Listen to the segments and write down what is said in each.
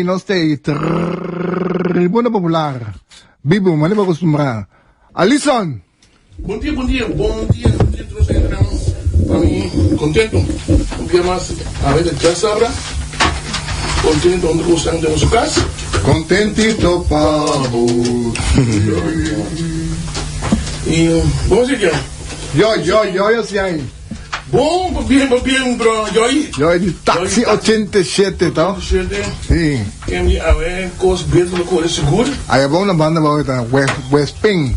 no stay. Tribuna Popular. Bibo, mali ba acostumbrar? Alison! Bom dia, todos ahí tenemos. Para mí, contento. Un día más, a ver, ya sabrá. Contento, donde gustan de su casa. Contentito, pavo. Y, ¿cómo se llama? Yo, sim. Bom, bien, bro. Yo, de táxi 87, tá? Sim. A ver, coisa mesmo, coisa segura. Aí é bom na banda, tá? West Ping.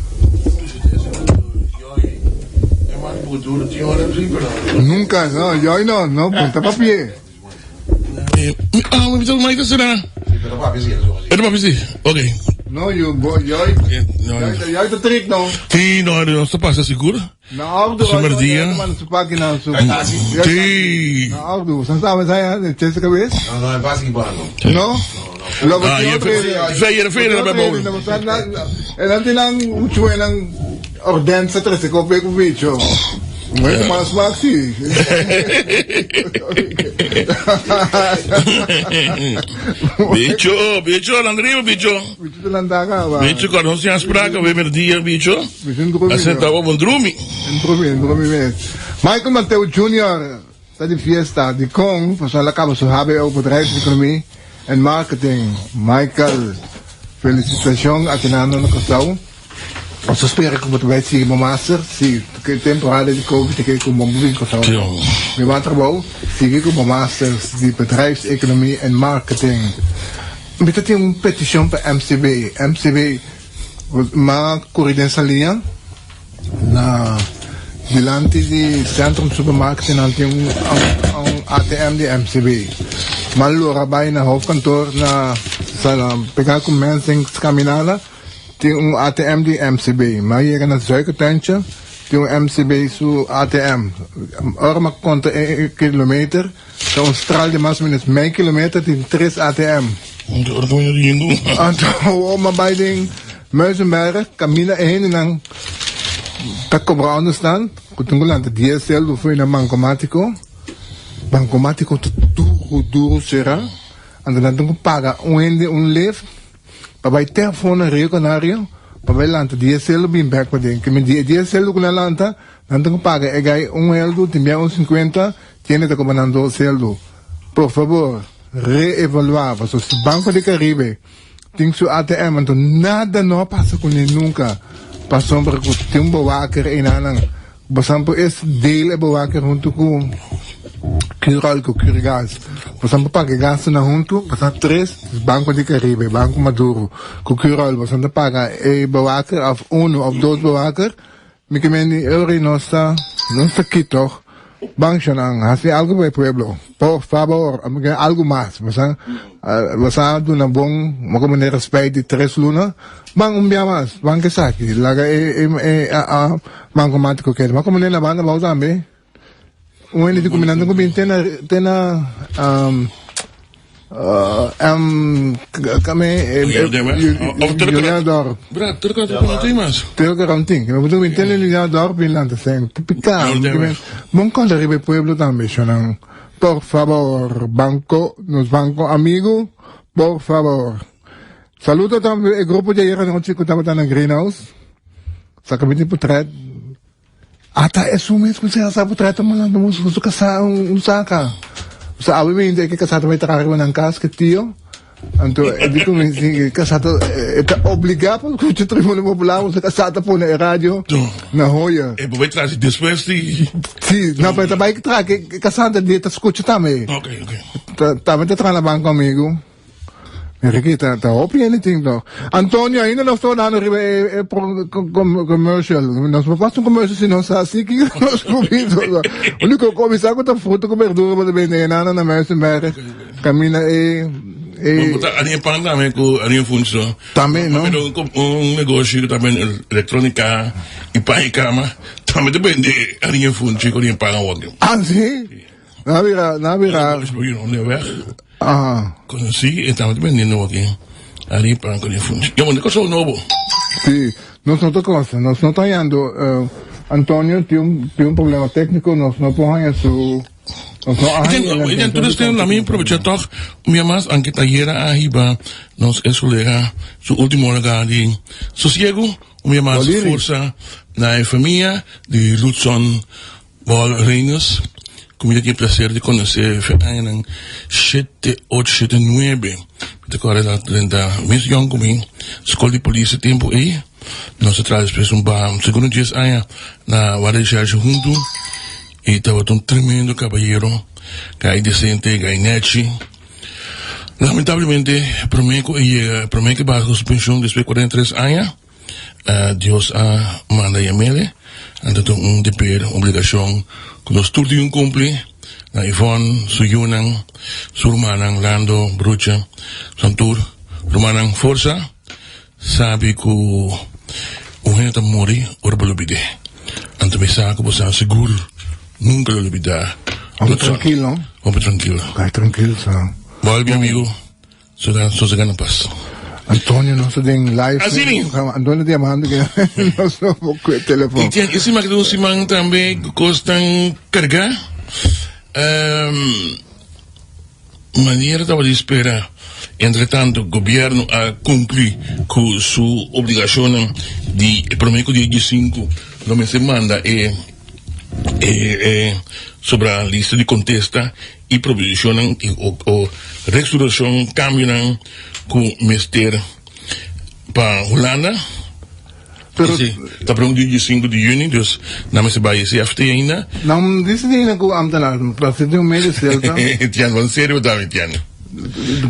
Nunca, não, ponta pra pie. Mas isso será? Era para piscina? Ok. No, yo te trick, no. Sí, no se pasa seguro. No, su merdía. Sí. No, ¿sabes allá de Chester Cabez? No, es fácil, No? Feira na bawon. En dan tinang uchuelang orden sa tres ko pe ko bicho. Mas maxi. Bicho, Landrio, bicho. Bicho landaga ba. Bicho, quando non si aspraca, we merdia, bicho. Assentava un drumi. Drumi mes. Michael Mateo Jr. Está de fiesta de Kong, pues la acaba su HBO bedrijfseconomie en marketing. Michael, felicitação a quem anda no casal. Eu espero que você vai seguir o master, se que temporada de Covid que com bom vinho casal. Meu trabalho, seguir com o master de bedrijfseconomie en marketing. Você tem uma petição para MCB. MCB, uma corrida linha na dilante di Centrum Supermarkt natin ang ATM di MCB. Malurabay na hoofdkantoor na sa pagkakumensing sa Kaminala, yung ATM di MCB. Mahiya na suikertuintje, yung MCB su ATM. Ora makkonta 1 kilometer, sa Australië mas minus may kilometer, din 3 ATM. Anto, mabay Muizenberg, Camina ng Taco Brown staan, kutunggulan, DSL foi na Bancomático duro será, andando com paga lift, para telefone Rio Canario, para lanta DSL bem back para dentro, que me DSL com a lanta, andando com paga, é gai eldo, também 50, tiene que comandando celdo. Por favor, reevaluar, porque o Banco de Caribe tem seu ATM, então nada não passa com ele nunca. Passam para que tem bewaker in aanhang. Passam por esse deel bewaker junto com Cural, com Curigás. Passam para pagar gasto na junto, passam 3 Banco de Caribe, Banco Maduro, com Cural, passam para pagar bewaker of 1 of 2 bewaker. Me que me euro não está quito. Banco não, assim algo para o pueblo. Por favor, algo mais. Basta do na bom, uma maneira respeito de 3 lunas. Bang mas, bang kesaki, laga Bancomático que, mas como nem na banda vamos também. Hindi ko minando ko tena kami Juliador. Bra, terka mas. Terka kaunting. Kami butuh tena Juliador pinlanta sen. Tipikal. Bon con arriba pueblo também, sonang. Por favor, banco amigo, por favor. Saludo também o grupo de ayer noche que estava na Greenhouse. Sa kami ni portrait. Ata é sumis kung sa portrait mo lang mo sa kasa saka. Sa awi mi hindi kasado may takariwan ng kas tio. Anto di ko mi kasado eta obligado kung Tribuna Popular sa kasado po na radio na hoya. E poi trasi después di. Sì, no, pero tabay tra kasado di ta escucho tame. Okay. Tame te tra na banco amigo. Enriqueta, hope anything though. Antonio, ainda não estou dando commercial. Nós não fazemos commercial se não sabe assim que nós comemos. O único começar com a fruta com verdura para vender na Mercenberg. Camina Ani pang namin ko ano yung funso. Também, não? Um negócio também eletrônica, ipaikama. Também depende ano yung funso ko yung pangawag. Ah, sim? Nabira. Conheci, estava dependendo aqui. Ali para com yung funso. Yung mga ko novo. Sim, nós não estamos Antonio tem um problema técnico, nós não podemos Entonces, también aprovechar toch, más, aunque tallera arriba, nos es su último lugar de sosiego, más fuerza, la familia de Lutzon Ball Reynolds, como ya tiene placer de conocer, en 7879, te corre la 30 misión conmigo, escuela de policía tiempo ahí, nos trae después segundo 10 años, na Guardia junto, y estaba un tremendo caballero, que hay decente, que hay nechi. Lamentablemente, prometo que va a suspensión después de 43 años, Dios manda llamele, entonces un deber, obligación, con los turnos un cumple, na Yvonne, Suyunan, Surmanan, Lando, Brucha, Santur, Romanan, Forza, sabe que un gente mori, orba lo pide. Antes me saco, pues seguro, nunca lo olvidar. Hombre tranquilo. Hombre tranquilo. Ay, tranquilo, sa. Vuelve, amigo. So se gana paz. Antonio, no se den live. Así ni. Antonio te llamando que no se poco el teléfono. Y ese magdaleno Simán también costan cargar. Maniera estaba de espera. Entre tanto, el gobierno ha cumplido con su obligación de promedio de 15. Lo que se manda sobre la lista de contesta y provisión o restauración cambian con Mister para Holanda. Pero está para 15 de junio, dus na se vai se afte ainda. Não disse nem que ambtenaar, para ser um meio certo. Tian, van serio também, Tian.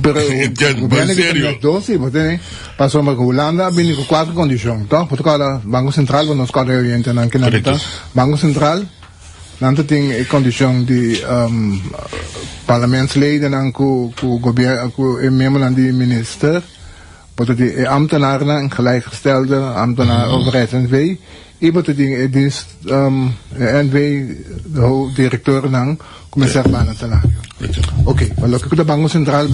Pero en serio. Dosi, porque passou uma Holanda, vem com 4 condições, tá? Porque cada Banco Central, nós cada oriente na Canadá, Banco Central, não tem condição de parlementsleden en governo, membro de minister. Wat die ambtenaren en gelijkgestelde ambtenaren overheid NV, wat die dienst NV de directeur ng commissaris banan salario. Okay, wala ko da Banco Central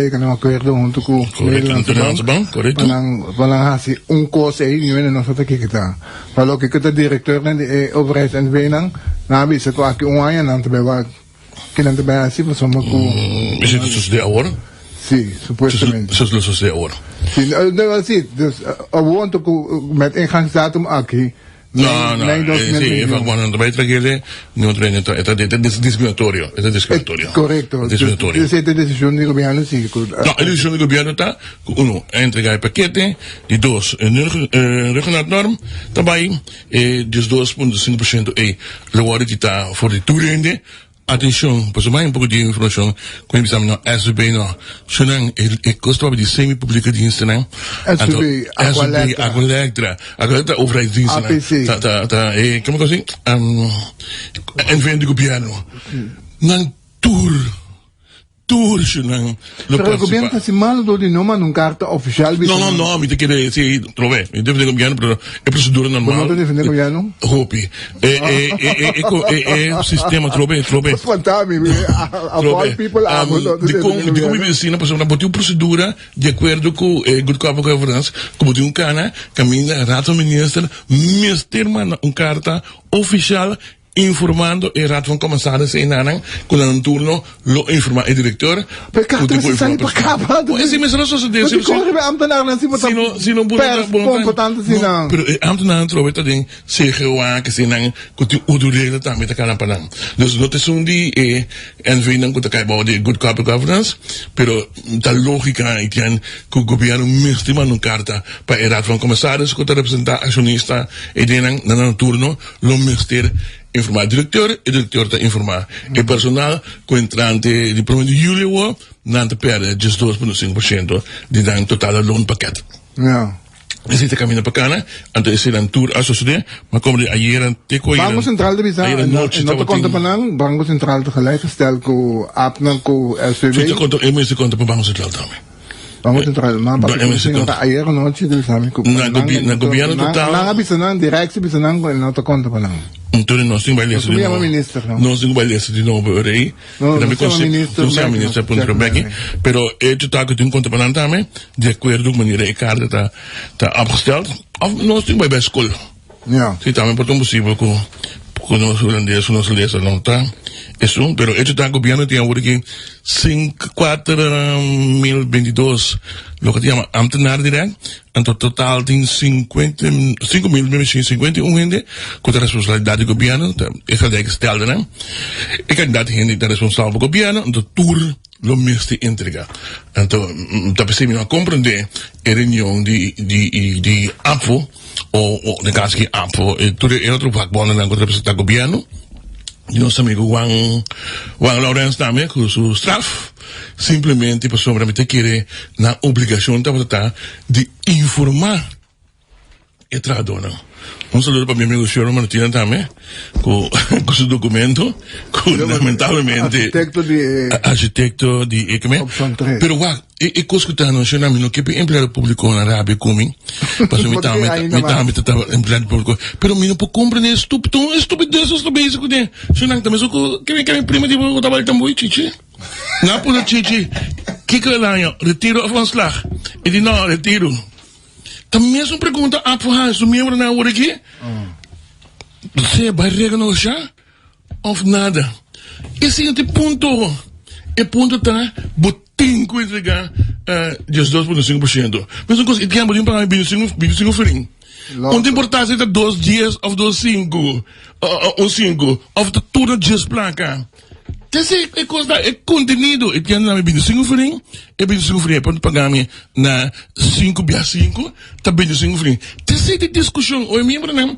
ay kanang acuerdo junto ko Nederlandse Bank, correcto. Walang hasi un cost ay yun na sa takikita. Wala ko da directeur ng overheid NV nang nabi sa ko aki ungayan nang tabewa kinantabaya si pasoma ko. Is het dus de ahora? Sí, supuestamente. Zoals los de ahora. Sí, sí, dus gewoon met ingangsdatum aquí. Sí, van cuando vai tragele, no traen es discriminatorio, es discriminatorio. Correcto. Discriminatorio. Es esta decisión del gobierno, sí. No, la decisión del gobierno está, uno, entregar el paquete, y dos, regionaal norm, daarbij, dus 2,5%, lo guarda que está voor de toerende. Atenção, pois mais pouco de informação, quando estamos no SB, no, senão, custa de semi-pública-diensten, né? SB, Aqualectra, overheidsdiensten, como que assim? NVN do governo. Não, Pero el gobierno está mal do de no man un carta oficial. No, mi te quiere decir, trove, mi defende el gobierno, pero es procedura normal. ¿No te defende el gobierno? Hopi. Sistema, trove. Pues fantasma, all people de como medicina, pues una procedura de acuerdo con good corporate governance, como de un cana, camina, rato minister, un carta oficial, informando el rato van comisarissen in Nanang, con un turno lo informa el director. Pero carta se sale para acá, pues sí, me solo so de eso. Corre ambtenaren si no pero ambtenaren trobe dat ding zeggen wa que sinang kuti udurele tamit ta kana panang. Dus no te sundi en vinan kuti kai bouw de good corporate governance, pero ta lógica itian ku gobierno mistima no carta pa el rato van comisarissen ku representar accionista e denang na turno lo mister informar el director te informar el personal con entrante de promedio de julio no te pierde just 2,5% de dan total loonpakket. Ja. Dus dit camino para cana, antes de ir tour asociado, maar como de ayer anteco Banco Central de Visa, no te conta panang, Banco Central tegelijkertijd ko apnan ko SVB. Zo te conta, mensen conta para Banco Central también. Banco Central, maar ayer noche del Samico. Na gobierno total. Na bisa nang directie bisa nang ko no te conta panang. Toen nós tínhamos baile de novo. Nós tínhamos baile de novo aí. Também consigo ministro ponto bem. Pero tu tá que tu conta para também, de acordo com maneira e carta tá afgesteld. Of nós tínhamos bij school. Ja. Sí, também por possível com nós holandês, nós lees não tá. Eso, pero hecho está gobierno tiene ahora que 4.022 lo que se llama ambtenaar direct. En totaal tiene 5.051 gente con la responsabilidad del gobierno. Es el de que stelde, ¿no? Ik heb dat gente de responsable del gobierno. En de tour lo meeste entrega. Entonces, dat is me no comprende el reunión di APO o de caso que APO todo el otro vakbonden dan representa el gobierno. Y nuestro amigo Juan Lorenz también con su straf simplemente por solamente quiere la obligación de informar el trabajador. Un saludo para mi amigo Sherman Martina también, con su documento, lamentablemente, arquitecto de ECME. Pero guau, e coscutano, yo no que empleado público en Arabia coming, para mi también empleado público, pero mi no puedo comprender estupidez, eso de, yo no también que me prima de voy a trabajar tan muy chichi. Na pulo chichi, kijk el año, retiro van slag, y di no, retiro. Também é uma pergunta a fazer, se o membro na hora aqui, você vai renunciar ou nada? Esse é o ponto. O ponto está, botem que entregar 12,5%. Mas uma coisa, e tem que pagar 25 filhinhos. Não tem importância de 2 dias ou 5, ou 5, ou de tudo dias para cá. Esse é coisa, é conteúdo. E tem na 25 filhinhos, e 25 filhinhos pode pagar na 5/5, tá 25 filhinhos. Essa é a discussão. O membro não,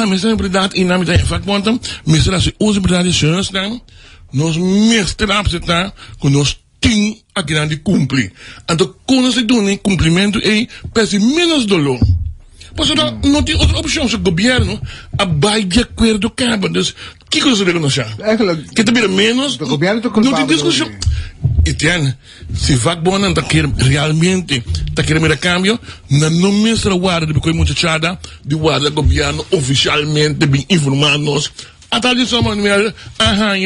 mas é verdade, e na minha faculdade, mas será se os verdades são, nós mestramos está, com nós tem a grande cumprir. Então, quando se dá um cumprimento, pese menos dolor. Mas não tem outra opção. Se o governo vai de acordo com o dus, que coisa você reconhece? Que também menos, não tem discussão. E tem, se vakbonden realmente quer ver cambio, não mestra guarda de muita chada, de guarda governo oficialmente bem informados. A tal de sua maneira,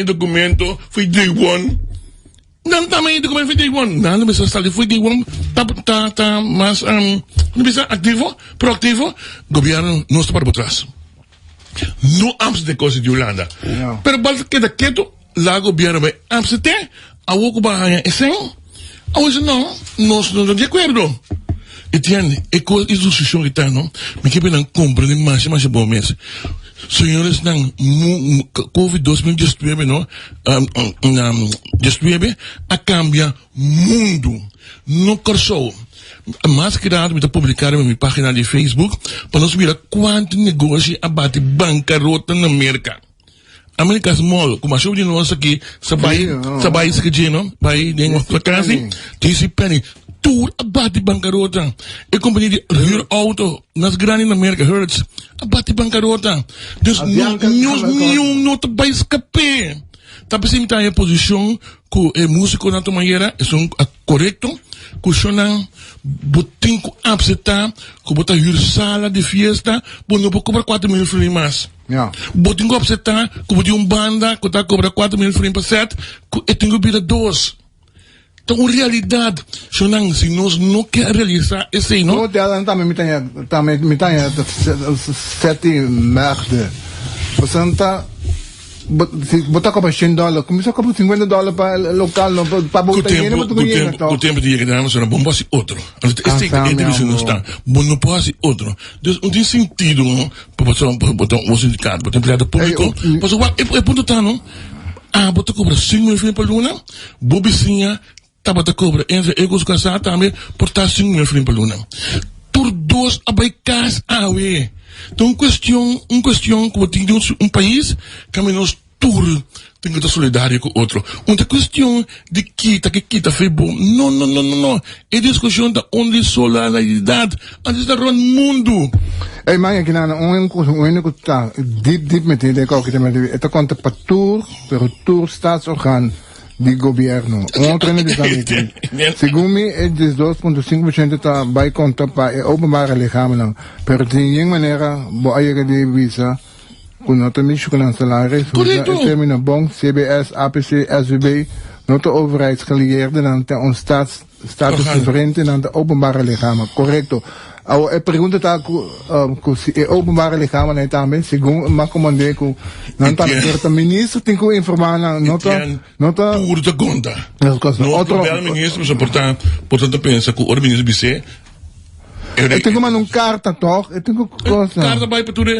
o documento foi day one. Não também o documento foi day one. Não mestra está ali foi day one. Tá mais ativo, proativo. Governo não está para trás. Não há de coisa de Holanda. Pero basta que daquilo lá governo vai abster, a outra barra é sem. A outra não, nós não de acordo. Etienne, é coisa de discussão que está, não? Me que bem não compreende mais bom mês. Senhores, não, Covid-19, não? 19 a cambia mundo. Não corsou. Mas que dado me publicar na minha página de Facebook para nós ver quanto negócio abate bancarrota na América. América Small, como a show de nós aqui, sabai isso que não? Vai de uma casa, disse penny, tudo abate bancarrota. E companhia de huur auto, nas grandes na América, Hertz, abate bancarrota. Dus não te vai escapar. Tá pensando em posição que o músico na tua maneira é correto, que o senhor botem com abseta, que botar huur sala de fiesta, não pode cobrar 4.000 filhos mais. Botem com abseta, que botar banda, que tá cobrar 4.000 filhos para 7, que tem que vir 2. Então, realidade, se nós não queremos realizar esse, não? Também me tem 7 merda. Você não está. Botar com $100, começou a cobrar $50 para local, para botar dinheiro, mas o tempo de chegar era bom para outro. Esse é não está. Bom não pode ser outro. Então, não tem sentido, não? Para botar um sindicato, para empregado público. Mas o ponto está, não? Botar cobra 5.000 filhos por luna, bobicinha, tá botar cobra, entre egos casados também, portar 5.000 filhos por luna. Por 2 abaicas então, questão como tem um país que menos tudo tem que estar solidário com o outro. Uma questão de que foi bom. Não. É discussão da onde solidariedade, onde está o mundo. Mas aqui não, único tá deep metendo que também é conta para tour staatsorgan di governo. Outro não está aqui. Segundo mim, é 2,5% está bij conta para openbare lichamen. Pero de maneira, boa de visa, com nota missie com salaris, termina bom, CBS, APC, SVB, nota overheidsgelieerden aan ons status vervreemd aan de openbare lichamen. Correcto. pergunta tá com se openbare lichamen aí também, segundo uma comandante com não tá certo ministro tem que informar nota puro da conta. Outro ministro, portanto pensa que o ministro BC eu tenho uma carta toch, eu tenho coisa. Carta vai para tudo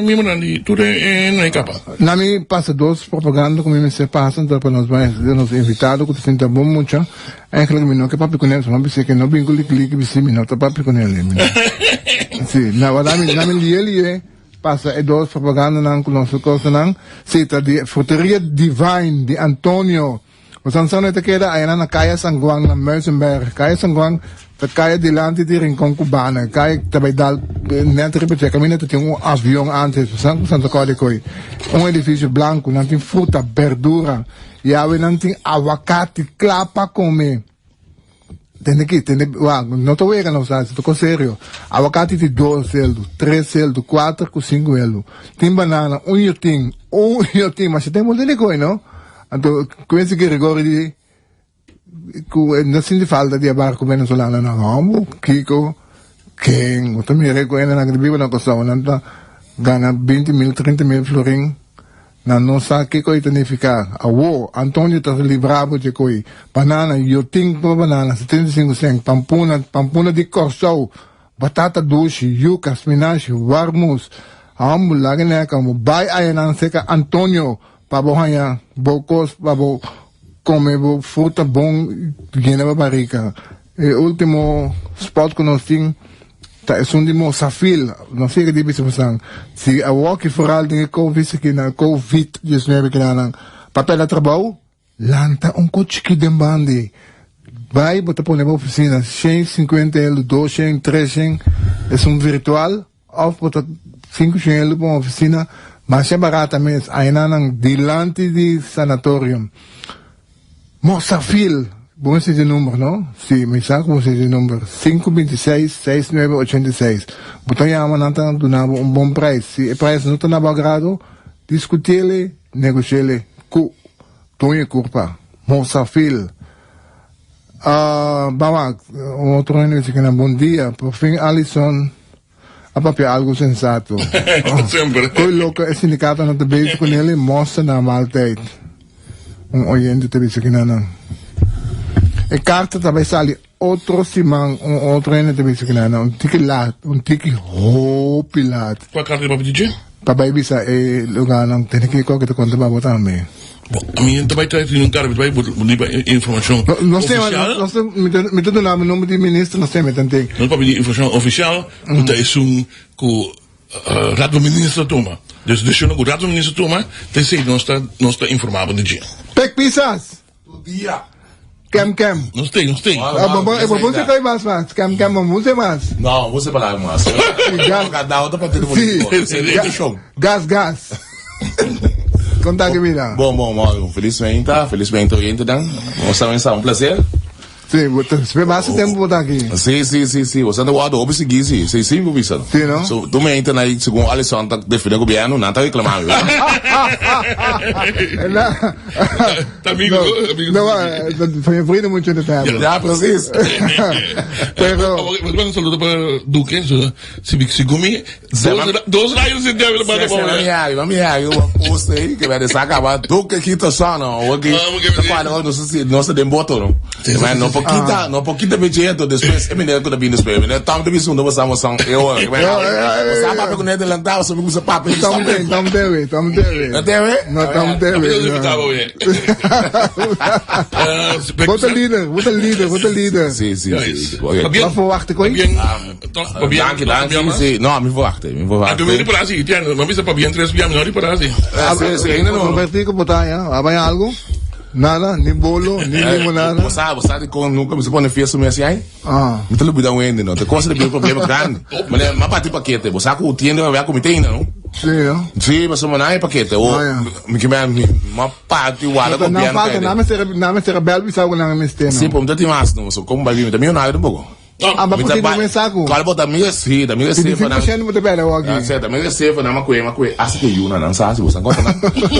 memorandi, tudo não é capaz. Na minha passa dois propaganda como me se passam para nos invitado que se senta bom muito. Eigenlijk não que papi com ele, não pense que não bingo clique bisi me não tá papi com ele. Sim, na verdade ele passa é dois propaganda não com nossa coisa não. Se tá de fruteria Divine de Antonio. O sanção te queda aí na Kaya Sangwang na Mersenberg. Kaya Sangwang dat kaya dilante di Rincon Cubana. Kaya tabay dal net repete kami na tinha avião antes sang Santa Código. Edifício branco, não tem fruta, verdura, e aí não tem aguacate, clapa comer. Tem, não tô vendo não sabe, tô sério. Aguacate de 2 euros, 3 euros, 4 com 5 euros. Tem banana, um iotim, mas você tem muito de coisa, não? Então, com esse que rigor de não se falta de barco venezolano na Ramo, Kiko, Ken, eu também reconheço na Gribiba na Costa, não gana 20.000, 30.000 florim, na nossa Kiko itanificar. Awo, Antônio tá livrado de coi, banana, eu tenho banana, 75 cent, pampuna de Corsol, batata doce, yuca, spinach, warmus, amo, laganeca, bai ayanan seca, Antônio, pabohanya, bocos, pabo, come fruta bom, llena de barrica. El último spot que nós temos é um de Mozafil, não sei o que diz você. Se a walkie foral tem COVID-19 que não papel de trabalho, lanta coche que demande. Vai botar para a oficina, 150 euros, 200, 300, é virtual, ou botar 500 euros para a oficina, mas é barata mesmo. Aí não dilante de sanatório. Mozafil, bom esse número, não? Sim, me sabe como esse número. 526-6986. Botar a manata do nabo bom preço. Se o preço não está na agrado, discutir-lhe, negociar-lhe, tonha curpa. Mozafil. Bamak, outro ano que na bom dia. Por fim, Alisson, a papel algo sensato. Sempre. Coi louco, esse sindicato não está bem com ele, mostra na malteite. Oyente te dice que não. E carta também sale outro simão, outro ene te dice que não. Um tiki pilat. Qual carta de papi DJ? Papai bisa lugar não tem que qualquer coisa para botar também. Bom, a minha também está em carta, vai botar informação oficial. Nós me dando o nome de ministro, nós temos também. Não papi de informação oficial, então é raad van minister toma. Dus je nog raad van minister toma, dan zeg je nog sta informado de dia. Pek pisas. Dia. Kem. Não tem. Você tem mais. Kem, vamos ter mais. Não, você falar mais. Cada outra para ter Gas. Conta que mira. Bom, felizmente oriente dan. Mostramos um prazer. Sim, você passa tempo botar aqui. Sim. Você não guarda o seguir, sim, sempre vista. Sim, não? So, tu me entra aí, segundo a lição, tá definindo o governo, não tá reclamando. Amigo. Não, foi frido muito no tempo. Já, preciso. Mas quando saludo para Duque, se comi, 2 raios de Deus para a bola. Vamos eu postei, que vai deixar acabar, Duque aqui tá só, não, aqui, tá falando, não se dem boto, não. Mas não pouquinho mexendo, depois, é menino que tá vindo depois, né? Tá muito bem, não você você sabe que não é de lançar, você me usa papo, estamos teve. Não teve? Não, estamos teve. Bota líder. Sim. Wat verwacht ik ooit? Dank, não, me verwachten. Tu me parasi, tiano, mas bisa para bien 3 piam, não para assim. Sim, ainda não. Robertico botar, ¿había algo? Nada, ni bolo, ni limonada. Você sabe como nunca me se pone fiesta assim aí? Não te lembro da onde, não. Te costa de problema grande. Mas para ti paquete, você sabe que o tiende vai cometer ainda, não? Sim, não? Sim, mas não é paquete. Que uma parte o ar não falta, nada mais ser rebelde, sabe que não é mais ter. Sim, como tem mais, não. Como vai vir, também não é um pouco. Aba puti no mensaku. Kalau bota mi si, da mi si fa na. Hindi mo te pera wagi. Da mi si fa na ma kwe asi ke yuna na sa si busan kota na.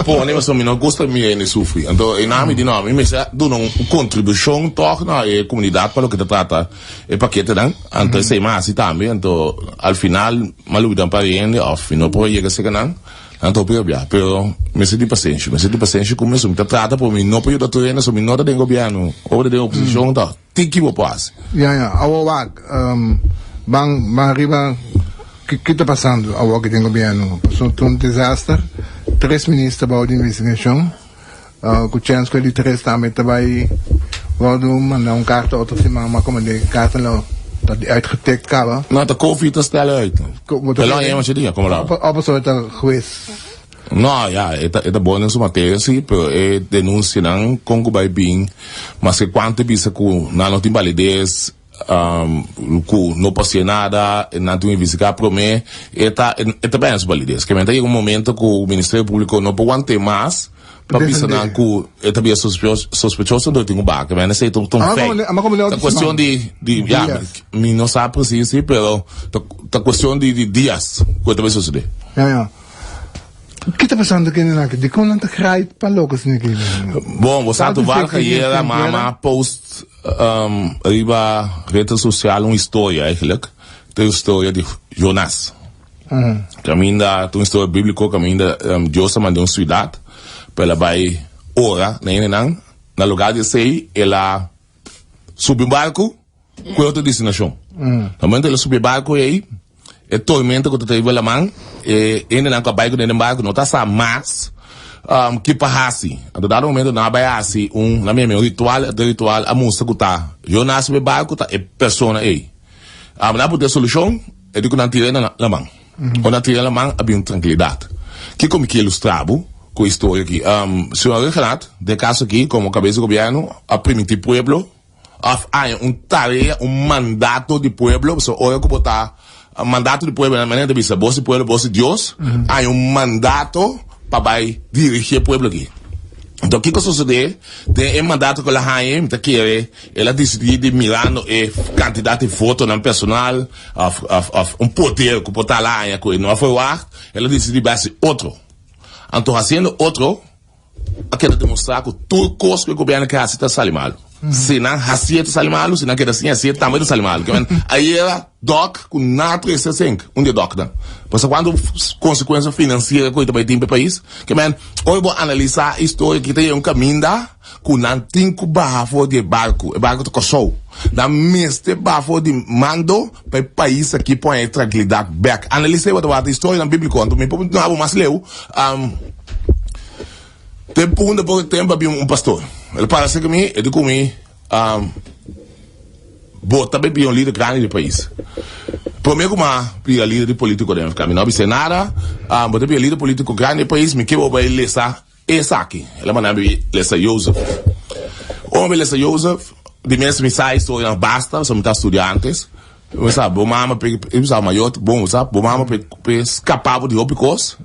Po ne so mi no gosta mi ne sufri. Então em nome de nome me sa do uma contribuição toch na comunidade para o que te trata e paquete dan. Então sei mais si também. Então al final malu dan pariente off no poi llega se canan. Então pero me senti paciência como isso me trata por mim não pode dar tudo isso me nota de governo ou de oposição tá tiki bo passe awak bang riba que tá passando awak de governo passou um desastre 3 ministros para a investigação com chance que ele 3 também vai mandar carta outra semana como de carta lá dat die uitgetikt hebben. Nou, de COVID te stellen uit. Lang je maar zitten, kom maar op. Op zo het geweest. Nou ja, het bom in sua matéria, sim, pero denuncia não Congo by being, mas que quanto bisa ku na não tem validez, ku não pode nada, não tem investigar para mim, eta bem essa validez. Que tem um momento que o Ministério Público não pode ter mais. Para pensar que é também sospechoso do tem um bar, que vai ser tão feio. A questão de me não sabe preciso, pero a questão de dias que também sucede. O que está passando aqui na de como não está criado para loucos aqui? Bom, você sabe que era mama post riba rede social uma história eigenlijk, tem história de Jonas. Caminha, tem história bíblica, caminha Deus mandou uma cidade. Ela vai ora na lugar de sei ela sube um barco com outra destinação. No momento ela sube o barco aí é tormenta que teve lá mão e ainda não acabei com o barco não tá mais que parrasse a dado momento não vai assim na minha ritual a moça que tá eu nasci no barco tá é pessoa aí não pode ter solução é de que não tira na mão ou não tira na mão havia tranquilidade que como que ilustrava com a história aqui. Senhor Renato, de caso aqui, como cabeça do governo, a permitir pueblo, há tarefa, mandato de pueblo, so olha como está, mandato de pueblo, na maneira de vista, você pueblo, você Deus, há mandato para dirigir o pueblo aqui. Então, o que sucede? Tem mandato que ela tem, que ela decidiu de mirar quantidade de fotos no personal, poder que pode estar lá, não foi o ar, ela decidiu fazer outro. Então, fazendo outro, quero demonstrar que tudo coisa que o governo quer está salimado. Se não assim está salimado, se não quer assim também está salimado. Aí era doc com nada 365, de doc não. Porque quando consequência financeira que também tem para o país, que hoje vou analisar a história que tem caminho com não tem que barra de barco, o barco de coçou. Da mestre bafo de mando para o país aqui põe a tranquilidade back. Analisei a história na Bíblia quando me não há mais leu. Depois de tempo havia pastor. Ele parece que me, ele comi, também havia líder grande do país. Primeiro como havia líder político dentro do caminho, não havia nada, mas havia líder político grande do país, me que vou ele lesa essa aqui. Ele mandava lesa Joseph. Homem lesa Joseph. De minhas mensais estou basta, são muitos estudantes. Eu sabe, bom mama, eu maior, bom, sabe, bom mama escapava de óbicos.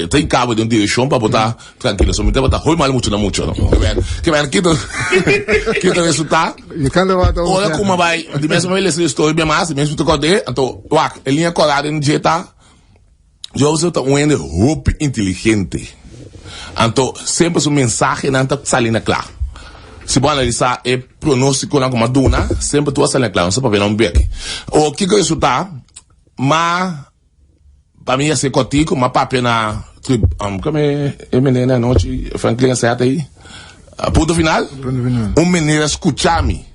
Tem cabo de direção para botar tranquilo, só me tem botar roi mal muito não. Que bem, que resultado. Olha como vai, de mesmo ele se estou bem mais, mesmo tu code, então, ele linha colada no dieta. Joseph tá um roupa inteligente. Então, sempre sua mensagem não tá salindo claro. Se você analisar o pronóstico na Maduna, sempre tu vai claro, só para ver um beco. O que isso tá? Mas para mim é cotico, mas para pena como é menina noite, Franklin certo aí. Ponto final. Menina escutar-me.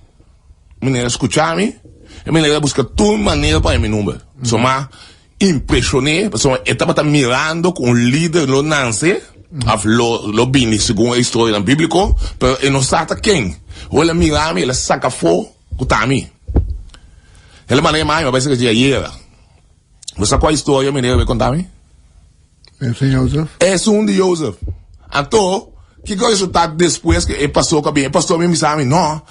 Menina busca toda maneira para me número. Só mais impressionei, só estava mirando com o líder do Nancy. Lo bini segundo a história bíblica, pero ele não sabe quem. Olha mirame, ele saca fogo, kutami. Ele maneira mais, mas vai ser que dia. Você qual a história menina vai contar-me? É o Joseph. É um de Joseph. Então, que coisa está depois que ele passou com a bem, pastor me disse não,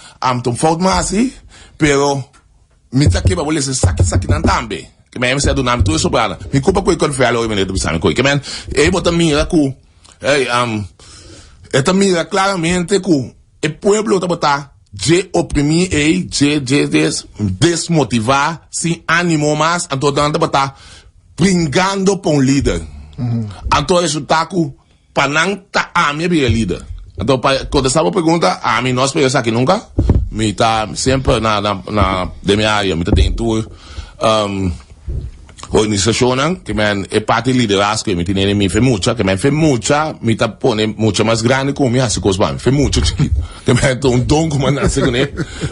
tô falta mais assim, pero me tá aqui para você saque não também. Que me se do nome tudo sobrado. Me culpa com o que ele fez ali, menina do sabe coi. Que ele bota mira com esta mira claramente que o pueblo está botar de oprimir de desmotivar, sem ânimo mais, então dando para bringando para líder. Então isso tá com para não tá a minha líder. Então quando essa pergunta a mim nós pensamos aqui nunca, me tá sempre na de minha área, me tá dentro organização que man é parte de liderazgo que me tem me fez muita que me fez muita me tá pone mucho mais grande como minha coisas para fez muito que me dom como na segunda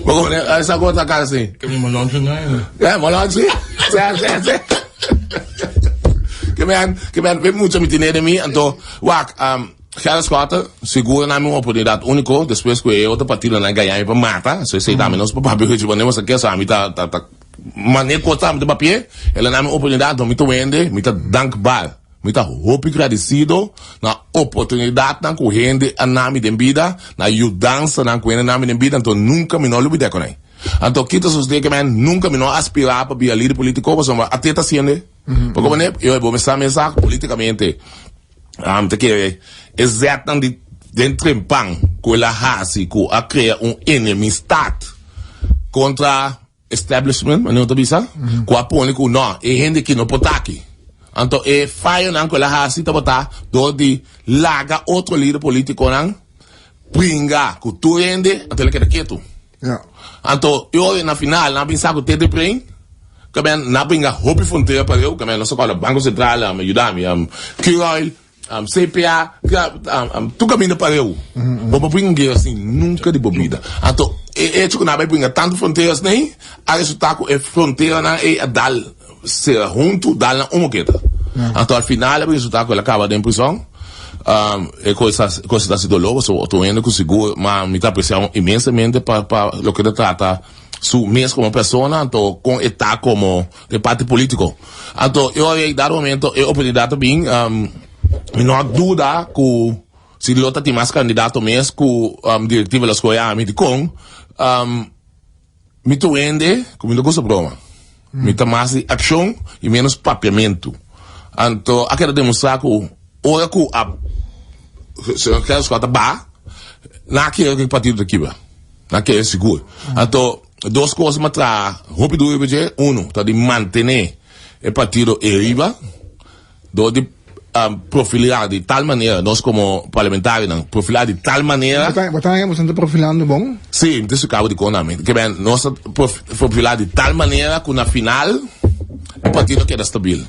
mas essa coisa cara assim que me malonge né malonge que me fez muito me tem me então Charles Cotter segura na minha oportunidade única depois que eu outra partida na ganhar para matar se sei também nós para ver tipo não sei que essa me tá maneira cortar de papel ela na minha oportunidade me wende me dankbar me hope agradecido na oportunidade na corrente a nome de vida na ajudança na corrente nome de vida então nunca me não olvidei com ele então que isso que man nunca me não aspirar para ser líder político mas até tá sendo porque quando eu vou pensar politicamente que exatamente dentro do PAN com a raça com a criar enemistad contra establishment, não tá bisa? Com a pone com não, é gente que não pode aqui. Então é faio não com a raça tá botar do de laga outro líder político não bringa com tu gente até ele quer quieto. Então eu na final não pensar que tem prem que ben na bringa hope fronteira para eu que ben nossa cola Banco Central me ajudar me Kirol CPA tu caminho para eu vou brincar assim nunca de bebida então é tipo na vai brincar tanto fronteiras nem a resultar com fronteira na é dar se junto dar na moqueta então ao final o resultado que ela acaba de prisão é coisa da sido so tô indo com seguro mas me tá apreciando imensamente para o que trata su mês como pessoa então com etá como de parte político então eu aí dar momento é oportunidade bem não há dúvida que se ele tem mais candidato mesmo que diretiva da escola me com me tuende como não gosto broma me tá mais ação e menos papiamento então a quero demonstrar que ora que a se eu quero escutar ba naquele partido daqui ba naquele seguro então duas coisas me tra rápido tá de manter o partido eriba de profilar de tal maneira, nós como parlamentares, profilar de tal maneira. Você está profilando bom? Sim, isso acaba de contar, que bem, nós profilar de tal maneira que na final o partido queda estável.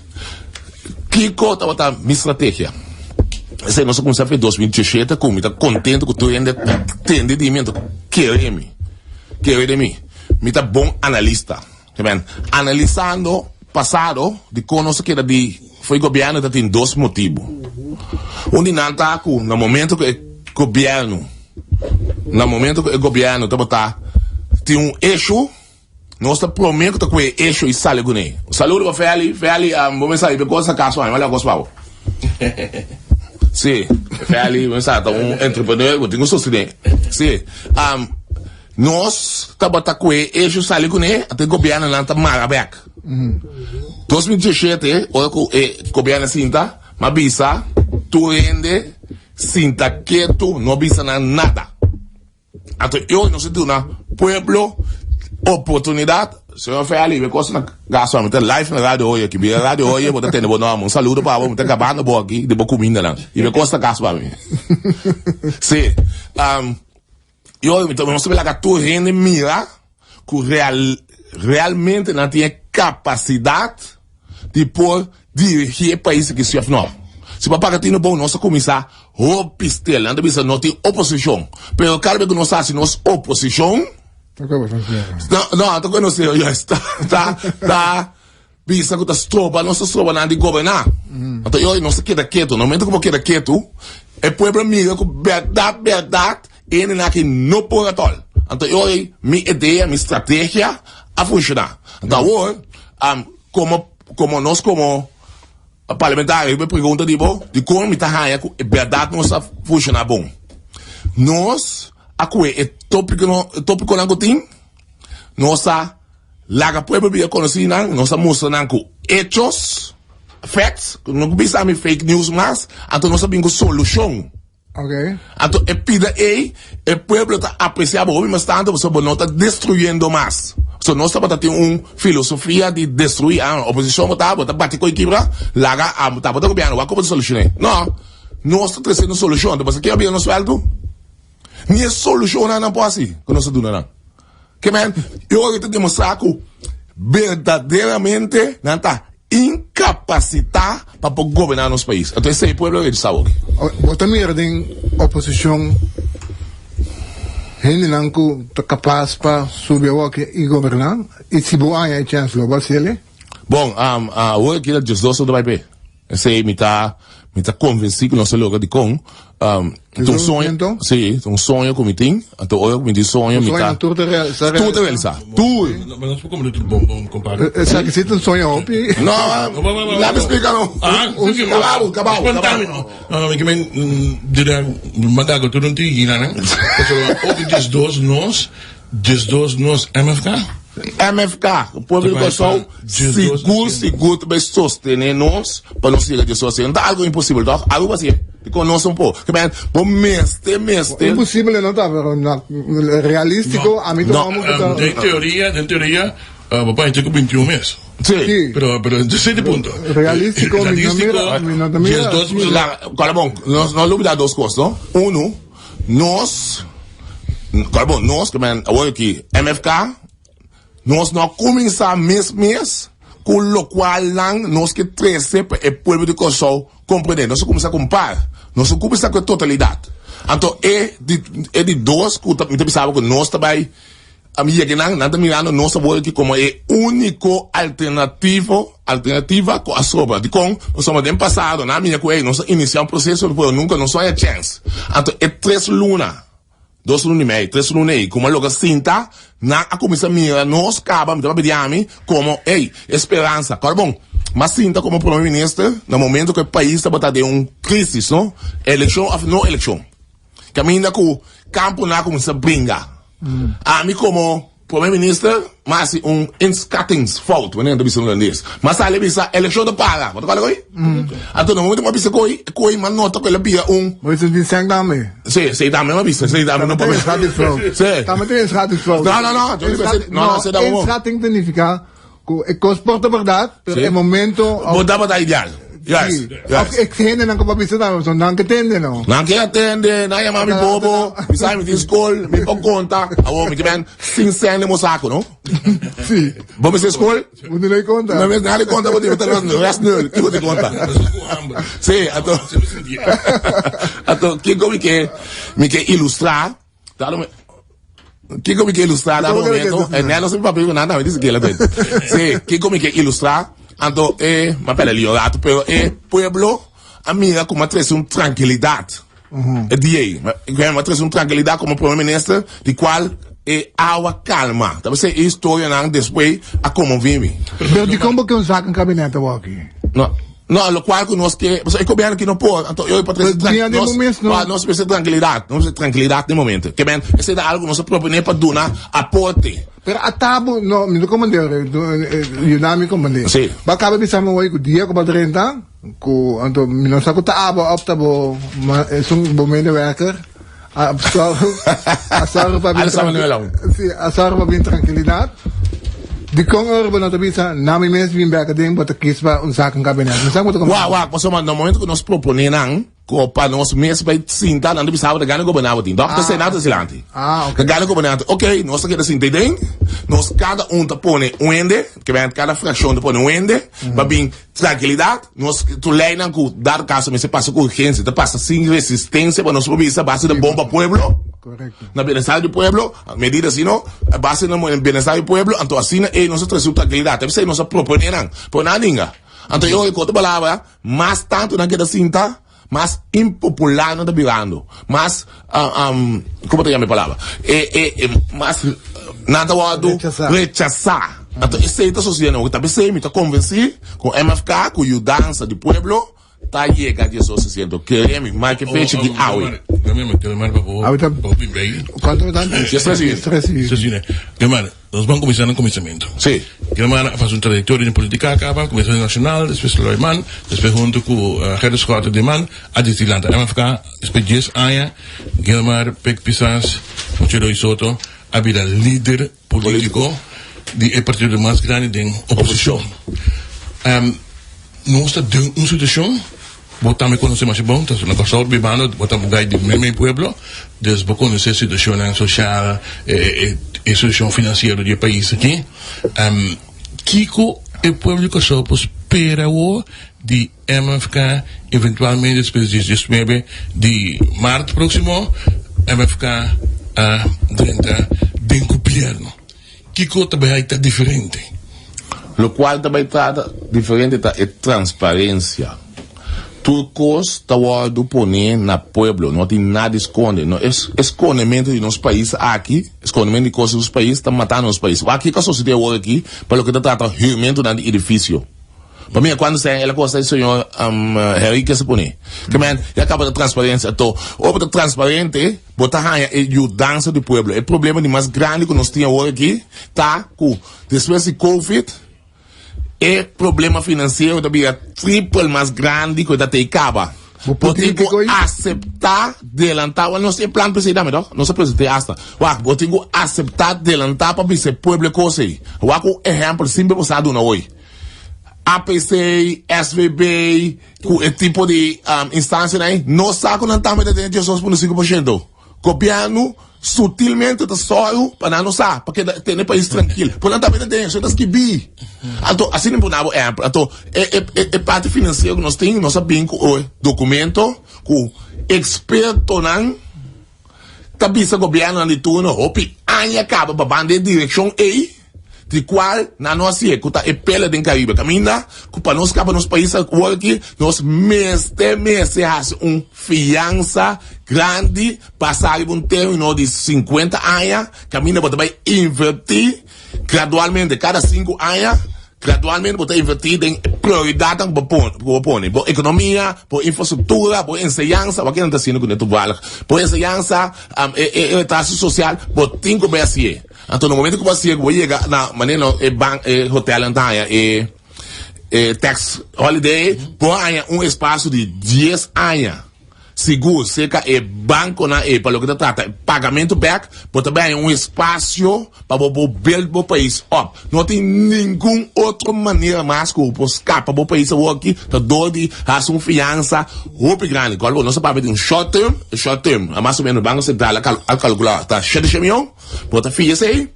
Que conta a minha estratégia? Esse nós começamos em 2017, como está contente que tu ainda tem de mim, quer de mim, me está bom analista, que bem, analisando passado de como nós queda de foi governo que tem dois motivos. Um de nada no momento que o governo tá tem um eixo, nós tá prometendo que o eixo e sale com ele. Saludo para Feli, vamos sair porque essa casa aí, olha gosto sim, Feli, vamos sair, um entrepreneur, eu tenho sócio. Sim, nós tá botar com o eixo sale com ele, até o governo não tá marabec. 2017, o governo sinta, mas bisa, tu rende, sinta quieto, não bisa nada. Então, eu não sei na pueblo, oportunidade, se eu for ali, eu gosto na gasolina, tem live na rádio hoje, aqui, a rádio hoje, eu vou ter bom nome, saludo para você, tem acabando boa aqui, de boa comida, não, e eu gosto na gasolina. Sim, eu não sei lá que tu rende mira, que realmente não tem capacidade de por dirigir país que se não. Se o papai tem bom, nós começar a pistel, não tem oposição. Pero cada vez que nós fazemos oposição, não, tô conhecendo, já está, bisa que as tropas, nossas tropas não de governar. Então eu não sei queda quieto, no momento que eu queda quieto, é povo mira com verdade, ele não pode atol. Então eu minha ideia, minha estratégia a funcionar. Então hoje como nós como parlamentares me pergunta de como me tá raia é verdade nós funciona bom. Nós a é tópico não tem nós laga pueblo bem conhecido nós mostrando com hechos facts não precisa me fake news mas então nós sabemos solução Okay. Entonces, pide el pueblo está apreciando, bastante, porque no está destruyendo más. So, no está para tener una filosofía de destruir a la oposición, está para que equilibra, laga, está para que va a solucionar. No está trazendo solución, entonces, ¿qué había no suelto? Ni es solución, no puede así, que no se duna. Que man, yo ahorita demostrar que verdaderamente, no está incapacitado para poder gobernar nuestro país. Entonces, el pueblo es sabor. Vos también eres oposición. Gente nanku te capaz para subir y gobernar. Y si vos hay chance, lo vas a hacer. Bom, hoje aqui é just dois do IP. Esse me tá convencido que não se logo de com. Um sonho, sim, um sonho que me tem. Então hoje me diz sonho, me tá. Tudo realizar. Tudo. Mas não como tu bom comparar. Sabe que se tu sonho hopi? Não, lá me explica não. Acabou. Não, que men dirá, mandago tu não tem gira, né? Porque just dois nós MFK, o povo do pessoal seguro vai sostener nós para não ser de sozinho. Não tá algo impossível, tá? Algo assim. Conosco um pouco. Que bem, bom mestre. Impossível não tá, mas realístico, a mim tomamos en teoría, papá, tengo 21 meses. Sí. Pero entonces de punto. Realístico, no olvidar dos cosas, ¿no? Uno, nós, que man, agora aqui, MFK, nós não começamos mês, com o qual nós que trazer para o povo de Kosovo compreender. Nós começamos a comparar, nós começamos com a totalidade. Então, de dois, que eu pensava que nós também, a minha que não está mirando nossa voz aqui como é único alternativa com a sobra. De com, nós somos do passado, na minha coisa, nós iniciamos um processo, depois nunca nós só é chance. Então, é 3 lunas. 2 lunas e meio, 3 lunas e como logo sinta, na a comissão mira, nós acaba, me pedindo como, esperança, claro bom, mas sinta como primeiro-ministro, no momento que o país está batendo uma crise, não? Eleição ou não eleição. Caminha com o campo na começa a brincar. A mim como primeiro-ministro, mas inscattingsfout, wanneer de bisson holandês. Mas a lebisa eleição de para, wat kan ik? Então no momento uma bisa coi mas nota que ele bia Mas você diz sang dame. Sei dame uma bisa, sei dame não pode. Sei. Tá metendo inscattingsfout. Não, sei dame. Inscatting significa que comporta verdade, pero é momento. Vou dar para ideal. Yes. Ik geen en dan bisa dan so nan ketende no. Nan que atende, na ya mami bobo, bisa mi school, mi po conta, awo mi ben sincero mo saco, no? Sì. Vamos se school? Não lhe conta. Não me dá conta porque tá no resto não, que vou te conta. Sim, então que como que me que ilustrar, tá no que como que ilustrar no momento, não sei papel nada, me diz que ela tem. Sim, que como que ilustrar então, mas pera ali, pero pueblo, amiga, como trazer uma tranquilidade. Uma trazer uma tranquilidade como primeiro-ministro, de qual água calma. Talvez a história não depois a como vive. Pero de como que saca um gabinete aqui? Não, lo qual que nós que, o governo que não pode, então eu para trazer nós precisa tranquilidade, nós precisa tranquilidade no momento. Que bem, esse é algo que nós propõe para dar aporte. Pero atabo, no, mi comandante, yunami comandante. Sí. Baka bisa mo ko dia ko padrenta, ko anto minosa ko taabo optabo, isang bumene worker. Asar pa bin. Sí, asar pa bin tranquilidad. Di kong urban na bisa nami mes bin baka din bota kispa un sakang kabinet. Misang mo to Wa, mas no momento que nós propõe nang, ko pa nós mes vai sinta não bisa de ganho governador din. Doctor Senado silante. Okay. Ganho governador. Okay, nós aqui assim tem, nós cada te põe ende, que vem cada fração te põe ende, para bem tranquilidade, nós tu lei não ko dar caso me se passa com urgência, te passa sem resistência para nós provisa base de bomba pueblo. Correcto. Na bienestar do pueblo, medida assim, não, base no bienestar do pueblo, então assim, nós trazemos tranquilidade, deve ser nós proponerão, por nada ninguém. Então eu conto palavra, mas tanto naquela cinta, mas impopular não está virando, mas como te chama a palavra? Mas nada wado rechazar. Então esse está sucedendo, o que está pensando, me está convencido com MFK, com a dança do pueblo, está chegando a isso, queremos mais que feche de aue. me quedo mal para bem. ¿Cuánto me dan? Nós vamos começar no começamento. Sim. Guilherme faz uma trajetória em política acaba, começou nacional, depois Loiman, depois junto com Gerrit Schouten de Man, a Distilanta MFK, depois 10 anos, Guilherme Pek Pisas, Mochero Soto, había líder político de partido mais grande de oposição. Nós estamos em uma situação, botamos conhecer mais bom, estamos na casa de bando, botamos guide de meu pueblo, desde bom conhecer a situação social, a situação financeira do país aqui. Kiko o público só espera o de MFK eventualmente depois de 19 de março próximo MFK dentro do governo. Kiko também está diferente. O qual também está diferente é transparência. Turcos está do poner na pueblo, não tem nada esconde. Não, escondimento de nosso país aqui, escondimento de coisas dos países, está matando os países. Aqui que a sociedade hoje aqui, pelo que está tratando realmente no edifício. Para mim, quando sai, ela gosta do senhor Henrique se põe. Que man, e acaba da transparência. Então, outra transparente, botar a ajudança do pueblo. O problema de mais grande que nós tínhamos hoje aqui, tá com depois de Covid. É problema financeiro também é triple mais grande que o da Teicaba. Você tem que aceitar adelantar, não sei plano presidente, não sei presidente hasta. Você tem que aceitar adelantar para ser povo coisa. O exemplo simples você dá hoje. APC, SVB, o tipo de instância aí, não sabe não está metendo de 5%. Governo sutilmente está só para não saber, porque tem um país tranquilo. Por não está metendo isso, das que bi. Então, assim não podemos então, é parte financeira que nós temos, nós sabemos que o documento, que experto não, está vista governo de turno, opi, aí acaba para bandeira de direção aí. De qual na nossa época é pela do Caribe caminha para nós cá para nos países aqui nós mês fiança grande passar termo de 50 anos caminha para também invertir gradualmente cada 5 anos gradualmente para invertir em prioridade para pôr por economia por infraestrutura por ensinança o que não está sendo com o vale por ensinança taxa social por 5 BSE. Então, no momento que você chega na maneira hotel e tax holiday, põe espaço de 10 anos. Seguro, cerca banco na para o que trata pagamento back, mas também espaço para o build o país up. Não tem nenhuma outra maneira mais que o escapa o país aqui, tá doido, faz fiança, roupa grande. Quando nós sabemos de short term, mais ou menos o banco central a calcular, tá cheio de chamião, bota fiança aí,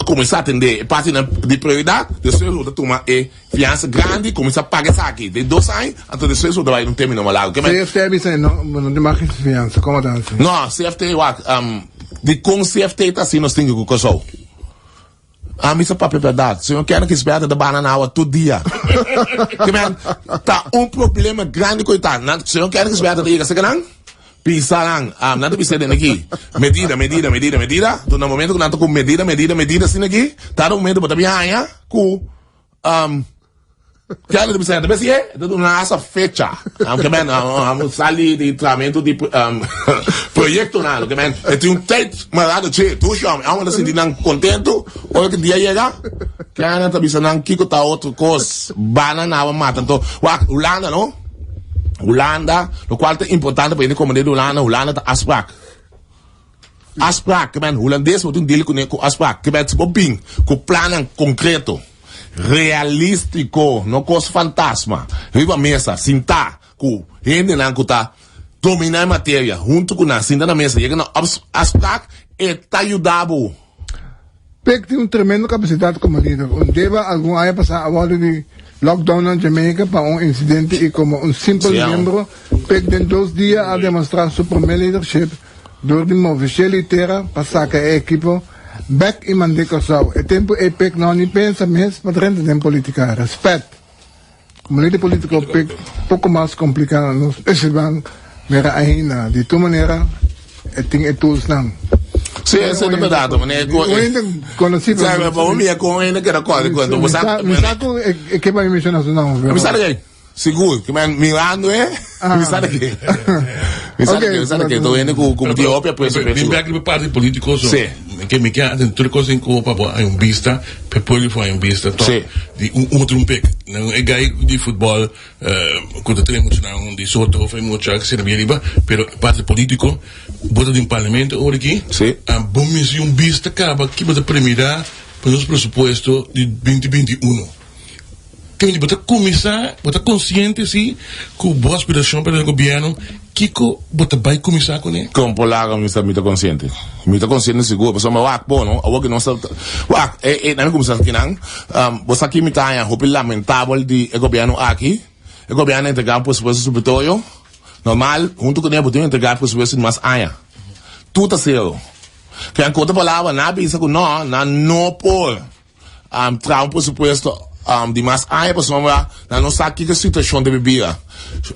começar a atender parte de prioridade, depois outra turma fiança grande, começar a pagar isso aqui, de 2 anos, então depois outra vai não termina mal. CFT não tem mais fiança, como está assim? Não, CFT, de com CFT está assim, nós temos que coçar. Isso é para verdade. Se eu quero que espera da banana todo dia. Tá problema grande que está. Se eu quero que espera da liga, você quer pisarang, nada pisa dentro aqui. Medida. Então, no momento que nós com medida assim aqui, tá no momento para também com que ela deve mas é tudo nessa fecha que man sali de tratamento de projeto nada que man tem tempo malado che tu chama a uma sentir não contento ou que dia chega que ela tá pensando que tá outra coisa banana mata então Holanda não Holanda o qual é importante para ele como de Holanda tá Aspraak que man holandês não tem deal com Aspraak que man tipo bem com plano concreto realístico, não coisa fantasma. Viva mesa, sentar com gente não que tá dominar a matéria, junto com nós, sentar na mesa, chega no abstract e tá ajudado. Pek tem tremendo capacidade como líder. Deva algum ano passar a volta de lockdown na Jamaica para incidente e como simples membro, Pek tem 2 dias a demonstrar sua primeira leadership door de mover inteira para sacar a equipe back in Mandicosau. O tempo é pek não nem pensa mesmo, mas rende tem política. Respeito. Como líder político, pek pouco mais complicado. Nós precisamos ver ainda de tua maneira, tem tools não. Sim, isso é verdade. Conhecido. Sabe, para mim é com ainda que era quando você sabe que vai mencionar não. Me sabe quem? Seguro, que me mirando me sabe quem? Sabe que tô indo com dia ópia por isso. Bem back do parte político so. Que me quer tem coisa em copa para um vista, para foi um vista top. De outro pec. Não é gai de futebol, quando temos não de soto foi muito que se não viva, pero parte político, bota de parlamento ou aqui. A bom missão vista acaba que bota primeira para os pressupostos de 2021. Que você começar, você consciente sim, com boa aspiração para o governo, que você vai começar com ele? Com polaga, me está muito consciente seguro, porque eu acho bom, não, eu que não sei, não começar aqui não, você aqui me está é lamentável de o governo aqui, o governo entregar por suposto subitório, normal, junto com ele pode entregar por suposto mais aia, tudo certo, que em outra palavra, na bisa com não por trazer por suposto de mais aia para sombra, não sabe que situação de bebida.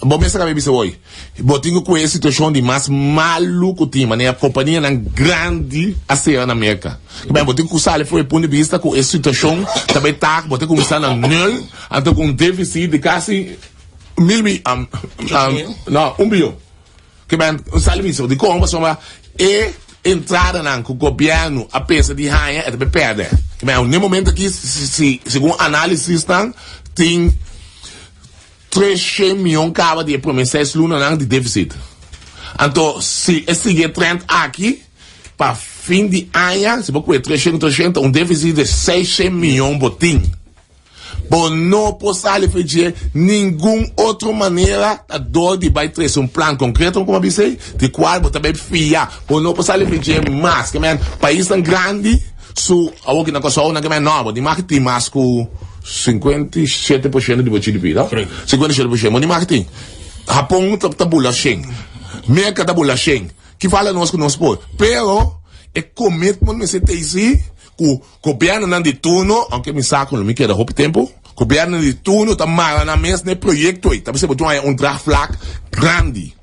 Bom, pensa que bebida hoje. Botinho com essa situação de mais maluco tema, né? A companhia na grande a na América. Bem, botinho com sale foi ponto de vista com essa situação também tá, botinho começar na nul, até com déficit de quase 1 bilhão. Que bem, o sale isso de como sombra e entrada com o governo a peça de raia é de perder. Mas no momento aqui, segundo análise, tem 3 milhões de promessas lunas de déficit. Então, se esse trend aqui, para fim de ano, se você 300, um déficit de 600 milhões de botim. Bom, não posso fazer nenhuma outra maneira de vai ter um plano concreto, como eu disse, de qual você também fiar. Bom, não posso fazer mais, que é país tão grande, algo que não consegue, não é nova, de marketing mais com 57% do GDP, tá? 57%, mas de marketing. Japão tá bulaching, América tá bulaching, que fala nós com nós, pero, é commitment, me sente assim, o governo não de turno, aunque me saco, não me queda roupa tempo, o governo de turno está mal na mesa nesse projeto aí, talvez você botar draft flag grande.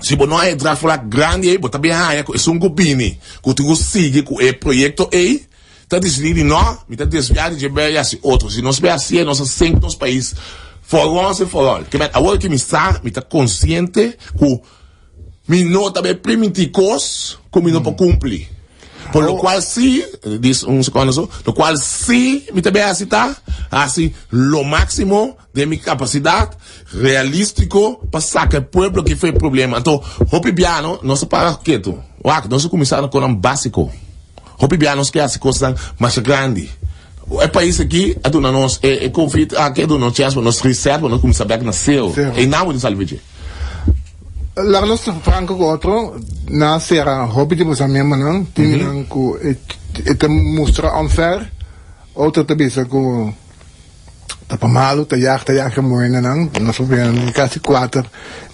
Se você não é draft flag grande aí, você também é um governo que você sigue com o projeto aí, está decidindo não, me está desviando de ver esse outro, se não se vê assim, nós sempre nos países, for once and for all, que agora que me está consciente que me não também permitir coisas que me não pode cumprir. Por lo cual sí, dice un segundo, lo cual sí, me te a citar, así, lo máximo de mi capacidad realístico para sacar el pueblo que fue el problema. Entonces, Hopi Biano no se para quieto. No se começaram com um básico. Hopi Biano que hace cosas más grandes. O país aqui, a dona nós, é conflito, aqui a dona nós, nós reserva, nós começamos a ver nasceu. E não de salvage. La nostra Franco outro na sera hobby de você mesmo não tinha com et mostra unfair outro te bisa com tá pamalo tá já moena não nós vemos quase 4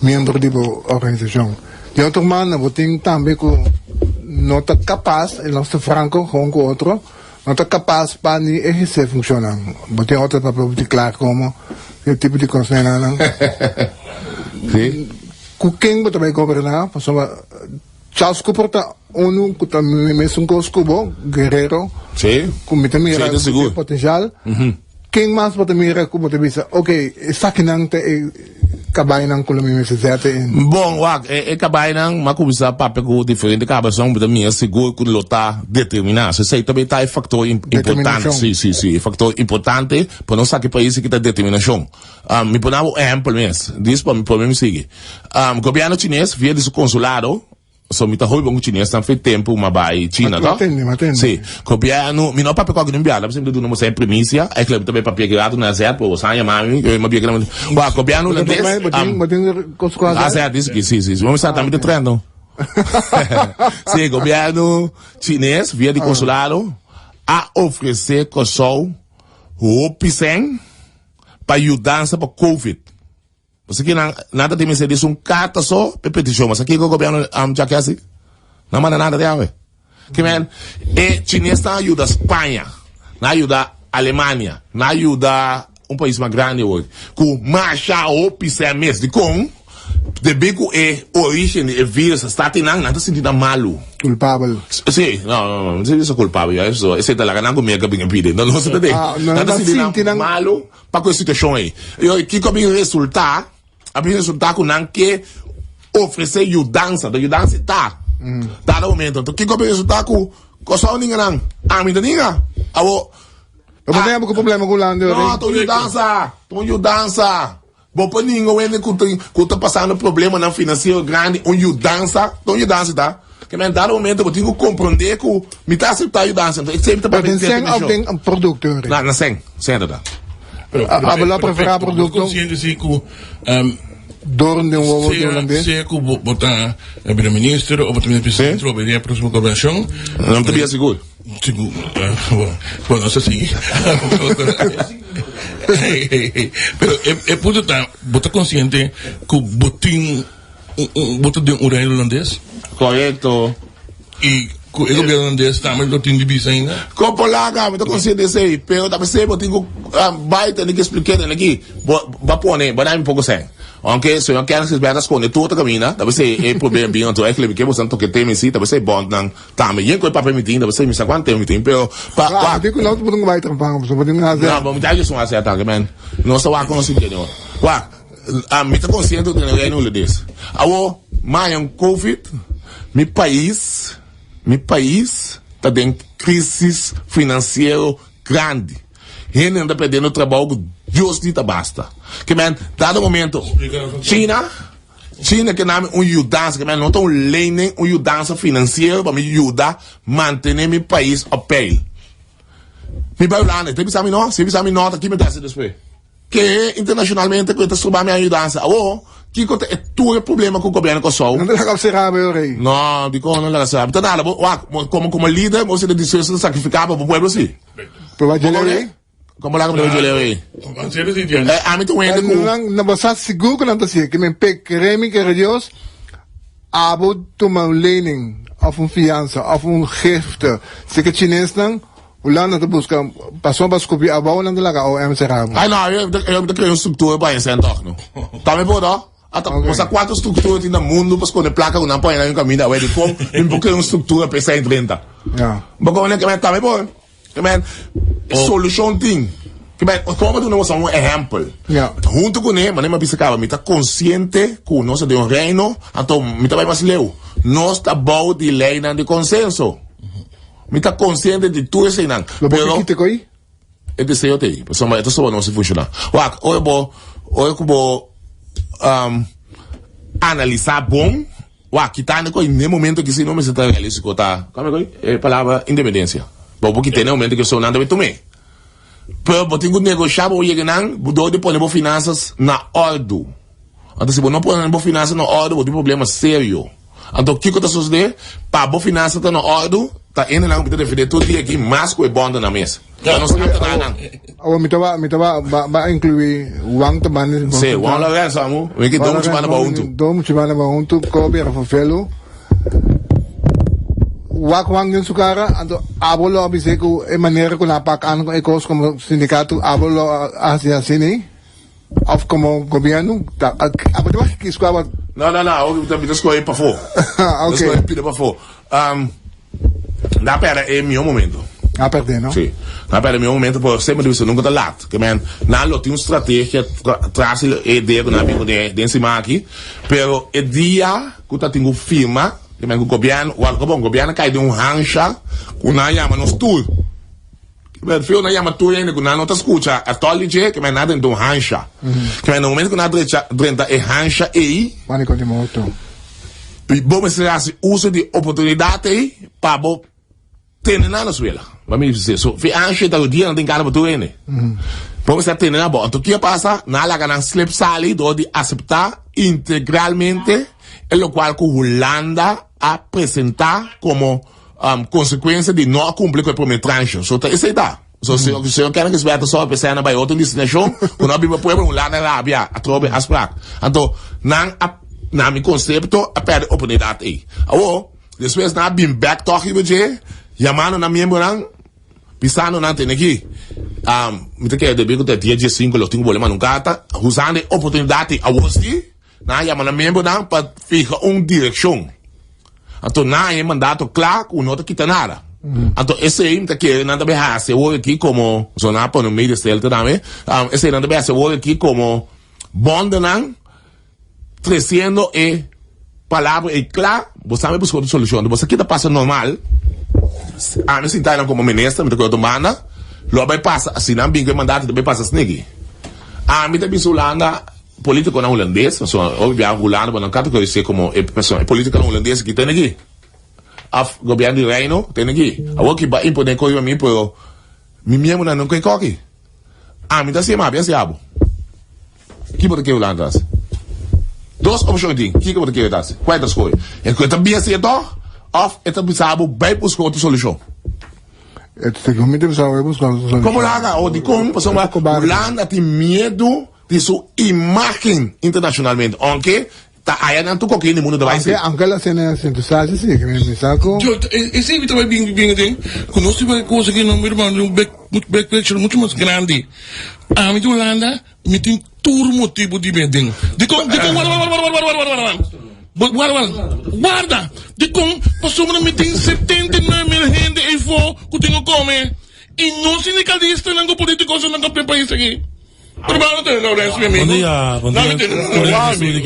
membros da organização de outro mano botem também com nota capaz el nosso Franco com outro nota capaz para ni exercer funcionar botem outro para poder claro como que tipo de coisa não sim. Com quem você vai governar? Passou Charles Cooper tá que tá mesmo com os Cubo, Guerreiro. Sim. Com muita mira potencial. Quem mais você mira que você pensa, ok, está aqui não tem cabainang com o mesmo certo? Bom, cabainang, mas começar papel com diferente cabeção, mas também é seguro que ele está determinado. Você sei também tá fator importante, sim, fator importante para nós aqui país que está determinação. Me põe um exemplo mesmo, diz para mim seguir. Governo chinês via de seu consulado. So mi ta hoi bom chinês tan fez tempo uma bai China, tá? Matende. Sim. Governo, mi no papel com alguém enviado, sempre do não ser primícia, é que também papel criado na zero, pô, sai mami, eu me bia grande. Wa governo holandês. Certo, isso aqui, sim. Vamos estar também treinando. Sim, governo chinês via de consulado a oferecer Kosovo o pisen para ajudar para COVID. Você que nada tem me diz carta só para petição, mas aqui o governo já quer assim, não manda nada de ave. Que men, chinês não ajuda a Espanha, não ajuda a Alemanha, não ajuda país mais grande hoje. Com marcha ou pisar mesmo de com de bico origem do vírus está tendo nada sentido malo. Culpável. Sim, não é culpável, isso é da lá não comigo que pide, não se tem. Nada sentido malo para com a situação aí. Eu que como resultado com que oferecer ajudança, da ajudança está. Dá momento. Então, o que eu penso tá com só ninguém não. A mim ninguém. Awo. Eu não tenho problema com o Lando. Não, tô ajudança. Bom, para ninguém que tá passando problema na financeiro grande, ajudança, tá? Que me dá momento eu tenho que compreender que me tá aceitar ajudança. Então, sempre tá para tem um produto. Não, sem dúvida. Abela preferar produto. Consciente sim que door de holandês. Se eu botar primeiro-ministro ou botar presidente ou a próxima convenção, não te bem seguro. Seguro. Bom, não sei se. Pero é puto tá, botar consciente que botar de um rei holandês. Correto. E o governo holandês também não tem divisa ainda. Como lá, cara, eu tô consciente disso aí. Pero tá percebendo, eu tenho que explicar aqui. Vai pôr, vai dar um pouco sem. Aunque se eu quero que as betas com tudo caminha, deve ser é problema bem então é que você não toque tem si, deve ser bom não tá meยังpara permitir, deve ser me sabe quanto tempo tem, pero pa digo não podemos vai trampar, você pode não não, vamos dar isso uma certa man. Não só vai conseguir não. Qua, a mim tá consciente do que não lhe diz. Awo, mais um covid, meu país tá em crise financeira grande. Ele anda perdendo trabalho, Deus dita basta. Que man, dado momento, China que não é ajudança, que man, não tem lei nem ajudança financeira para me ajudar a manter meu país a pé. Me vai lá, né? Se você me nota aqui, me dá esse despejo. Que internacionalmente, que eu estou minha ajudança. Oh, que é tudo problema com o governo que eu sou. Não dá para ser rápido, rei. Não, digo, não dá para ser rápido. Então, nada, como líder, você decide sacrificar para o povo, sim. Para rei? Como lá como eu leio a mim tu ainda com na você seguro que não tá assim que me creme que Deus abo tomar lening of fiança of gift se que chinês não o lá não busca passou para descobrir a boa não de lá o MCR ai não eu criei uma estrutura para isso então não tá me por lá até você quatro estruturas no mundo para escolher placa não põe na caminho da web como porque uma estrutura para 130 porque olha que me tá me por man, solution thing. Como tu não é um exemplo. Junto com ele, mas me piscava, me tá consciente que nós de um reino, então me tá bem mais leu. Nós tá bom de lei de consenso. Me tá consciente de tudo isso não. Pero que coi? É de ser eu mas é só não se funciona. Olha como analisar bom. Que tá no momento que se não me se tá realístico tá. Como é a palavra independência. Porque tem um momento que eu sou nada a tomar. Pero eu tenho que negociar o Yegenan, mudou de pôr finanças na ordem. Então, se você não pôr finanças na ordem, você tem um problema sério. Então, o que está sucedendo? Para a finança estar na ordem, está indo lá, para defender todo dia aqui, mais que é bom na mesa. Então, não se nada nada. Me tava incluir uang também. Sim, uang lá é só, mo. Eu que dou muito para junto. Dou muito para junto, cobre a fofelo. Wang din sukara ando abolo abise ko e maneira ko napakan ko ekos como sindicato abolo hacia sini of como governo abo de que escola não eu também escolhi para fora okay escolhi para fora na pera é meu momento a perder não sim na pera é meu momento por sempre disso nunca tá lá que man na lo tem uma estratégia traz ideia com na amigo de cima aqui pero é dia que tá tendo firma que o governo cai de rancha com na chama nos tour que fio na chama tour ainda com na nota escuta a tolije que nada de rancha que no momento que na drenta é rancha aí pânico de moto e bom se uso de oportunidade para bo ter na suela vamos dizer so fi rancha da dia não tem cara para tu ainda bom se ter na bom então que passa na lá na slip sali do de aceitar integralmente en lo cual que Holanda a presentar como consequência de não cumprir com a primeira tranche. Isso aí dá. Se eu quero que os betos só pensem na outra destinação, quando eu vou para lá na Arábia, a trobe as placas. Então, na meu conceito, a perde oportunidade aí. Depois, na bim back talk e você, chamando na minha moran, pisando na tem aqui. Me tem que de bico de dia 5, eu tenho problema no gata, usando a oportunidade a você. Na chamando membro não para ficar direção. Então na é mandato claro que não está nada. Então esse aí está querendo nada bem se eu aqui como zona para no meio desse ele também. Esse nada bem se eu aqui como bonde não 300 palavra é clara, você sabe buscar outra solução. Você aqui passa normal, a mim sentar como ministro, me toca tomada, logo vai passar, assim, não bem que mandato também passa sniggy. A mim também Holanda, político na holandês, obviamente Holanda, mas não quero conhecer como pessoa política na holandês que tem aqui. O governo do reino tem aqui. A que vai imponer coisa a mim, por mim mesmo não quer aqui. A mim tá se mal, bem se abo. Que pode que Holanda? Duas opções tem. Que pode que das? Qual é das coisas? É que tá bem se então, of é tá bisabo vai buscar outra solução. Como lá, ou de como, pessoal, Holanda tem medo de sua imagem internacionalmente, ok? Tá aí não tu qualquer no mundo do país. Anche la cena sento sai sì che mi sacco. E se evita bem bem, conosco uma coisa que não me irmão um backpack muito mais grande. A mim Holanda me tem turmo tipo de medo. De como guarda, de como pessoa me tem 79 mil gente e for que tenho come e não sindicalista não político não tem país aqui. Bom dia,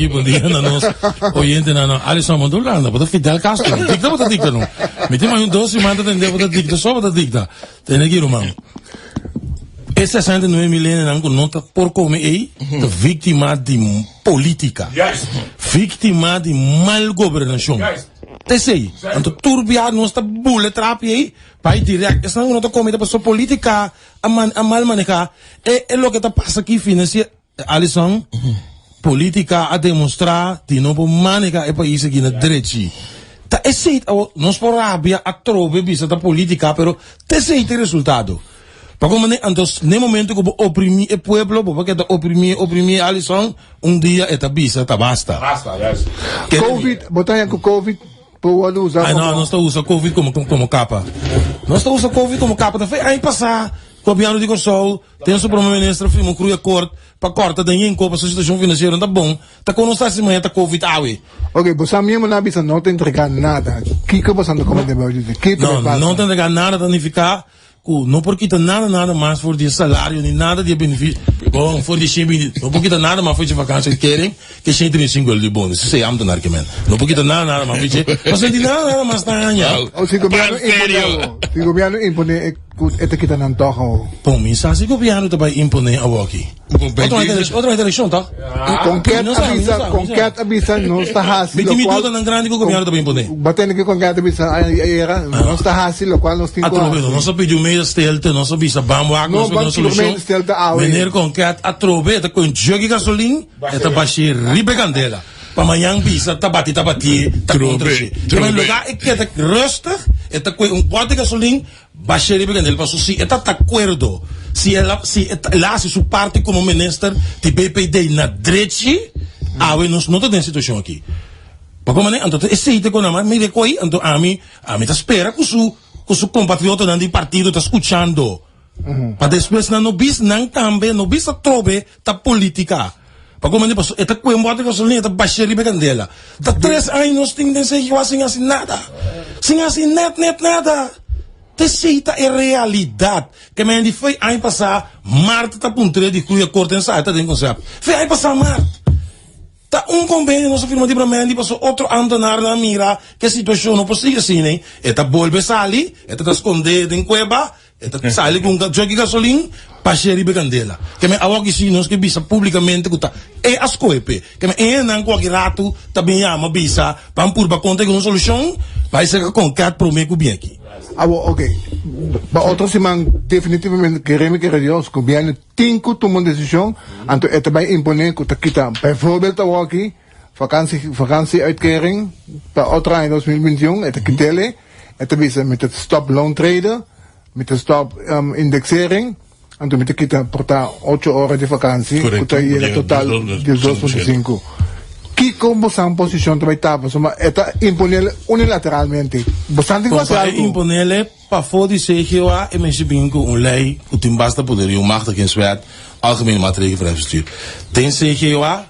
bom dia, nanos oyente nano, Alisson Mondolanda, bota Fidel Castro, dicta bota dicta no, metti mais doce manda tende bota dicta, só bota dicta, tem aqui irmão. E 69 milhões não nota por como é vítima de política, vítima de mal governação. Tesei, anto turbiar não está bule trapi aí, pai direto, essa não está comida para sua política a mal manejar. É o que está passa aqui financia Alisson, política a demonstrar de novo manejar é país aqui na direita. Tá esse nós por rabia a trove bisa da política, pero tesei o resultado. Porque então, no momento que oprimir o pueblo, porque oprimir Alisson, dia é bisa, tá basta. Basta, yes. Covid, botar com Covid. Não está usando Covid como capa. Não está usando Covid como capa. Aí passar, o governo de Sol, tem o primeiro-ministro, firma crua corte, para corta dinheiro para a situação financeira, tá bom. Tá com não está se manhã, tá Covid, Ok, você mesmo na bisa não te entregar nada. O que você não comenta dizer? Não te entregar nada, danificar. Não porque tá nada mais for de salário, nem nada de benefício. Bom, for de sempre, não porque tá nada mais for de vacância, querem que a gente tenha 5 de bônus. Isso é amo do argumento. Não porque tá nada mais for de, mas não tem nada mais tá ganhando. Se o governo impõe, esta kita não toca. Bom, mensagem, se o governo também impõe a aqui. Outra eleição, tá? Concreto avisa, não está fácil. 20 minutos na grande que o governo também impõe. Batendo que concreto avisa, não está fácil, o qual nós temos. Não só pediu meio stelte, não só bisa bambu, não só solução. Menino concreto, a trove, tá com jogo de gasolina, tá baixo ribe candela. Para amanhã bisa, tá bati, tá contra si. Mas no lugar é que tá rustig, tá com pote de gasolina, baixo ribe candela, para se tá de acordo. Se ela hace sua parte como ministro de BPD na direita, não está em situação aqui. Para como então esse aí com a mãe me recoi, então a mim tá espera com su compatriota não de partido tá escutando. Para depois não bis não também não bis a trobe tá política. Para como ele passou, tá com um bote de gasolina, tá baixo ribe candela. Tá 3 anos tem de ser igual sem assim nada, net nada. Teceita é realidade. Que me foi ano passado, Marte tá pontre de crua corte ensaio, tá dentro do conceito. Foi ano passado Marte. Tá convênio, nossa firma de Bramendi, passou outro andanar na mira, que a situação não pode assim, né? Eta volve sali, eta esconder em cueva, eta sali com jogo de gasolina, para xeribe candela. Que me awag isi nós que bisa publicamente que tá é as coepe. Que me não qualquer rato também ama bisa, para purba conta com uma solução, vai ser com cat prometo bem aqui. Ok. Para outro semana, definitivamente, queremos que Deus, o governo tem que tomar uma decisão, então é também imponer que kita, bijvoorbeeld, aqui, vakantieuitkering, para outro ano 2021, é que tele, é também met het stop loontreden, met het stop indexering, então met kita portar 8 horas de vakantie, que é total de 2,5. Que como são posição também tá, mas é imponer unilateralmente. Bastante quase imponer para fora de CGA e mensen bingo lei o tem basta poder o machtig in Zweden algemene maatregelen voor bestuur. Tem CGA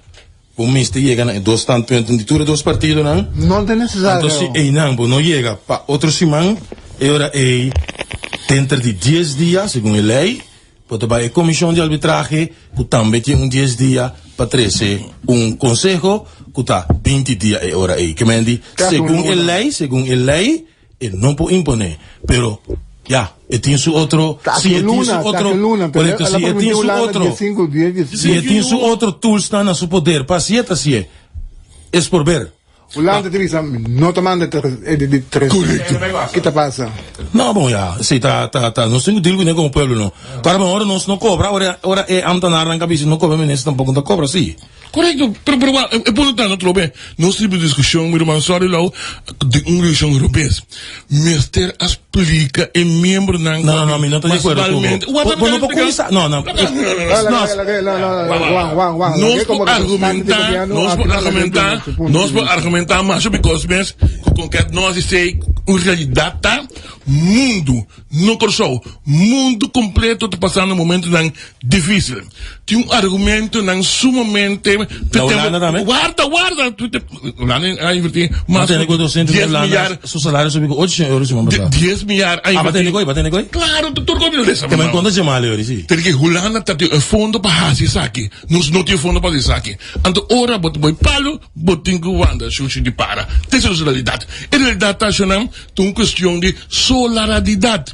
o ministro chega em 2 standpunten de todos os partidos não é necessário. Então se não chega para outro semana agora é dentro de 10 dias segundo a lei pode vai a comissão de arbitragem que também tem 10 dias para trazer conselho kuta 20 días e hora aí. Que mendi, según el lei, não pode imponer. Pero, ya, tem su outro, se tem su outro, correcto, se tem su outro, se tem su outro tool está na su poder, pacieta se é por ver. Hollanda não tomando de três. Correto. O que passa? Não, bom, já, se tá, nós temos deal com o povo, não. Para agora nós não cobra, ora é amtanar na cabeça, não cobra, mas tampouco não cobra, sim. Correto, pero por tanto, trobe, nós temos discussão, meu irmão, sorry, lá, de União Europeia. Mister explica e membro não. Não, não estou de acordo com você. Não pode começar. Não. Nós podemos argumentar, mas because com que nós sei em realidade tá mundo não corso mundo completo está passando um momento tão difícil. Tem um argumento não sumamente guarda Holanda invertir mas 10 milhar seu salário sobre 800 euros semana passada 10 milhar batendo coi claro doutor como dessa que me conta de mal euros sim porque Holanda tem fundo para fazer aqui nós não tem fundo para fazer aqui então ora boi palo botin Ruanda xuxi de para essa é a realidade a realidade está chamando de uma questão de solidariedade.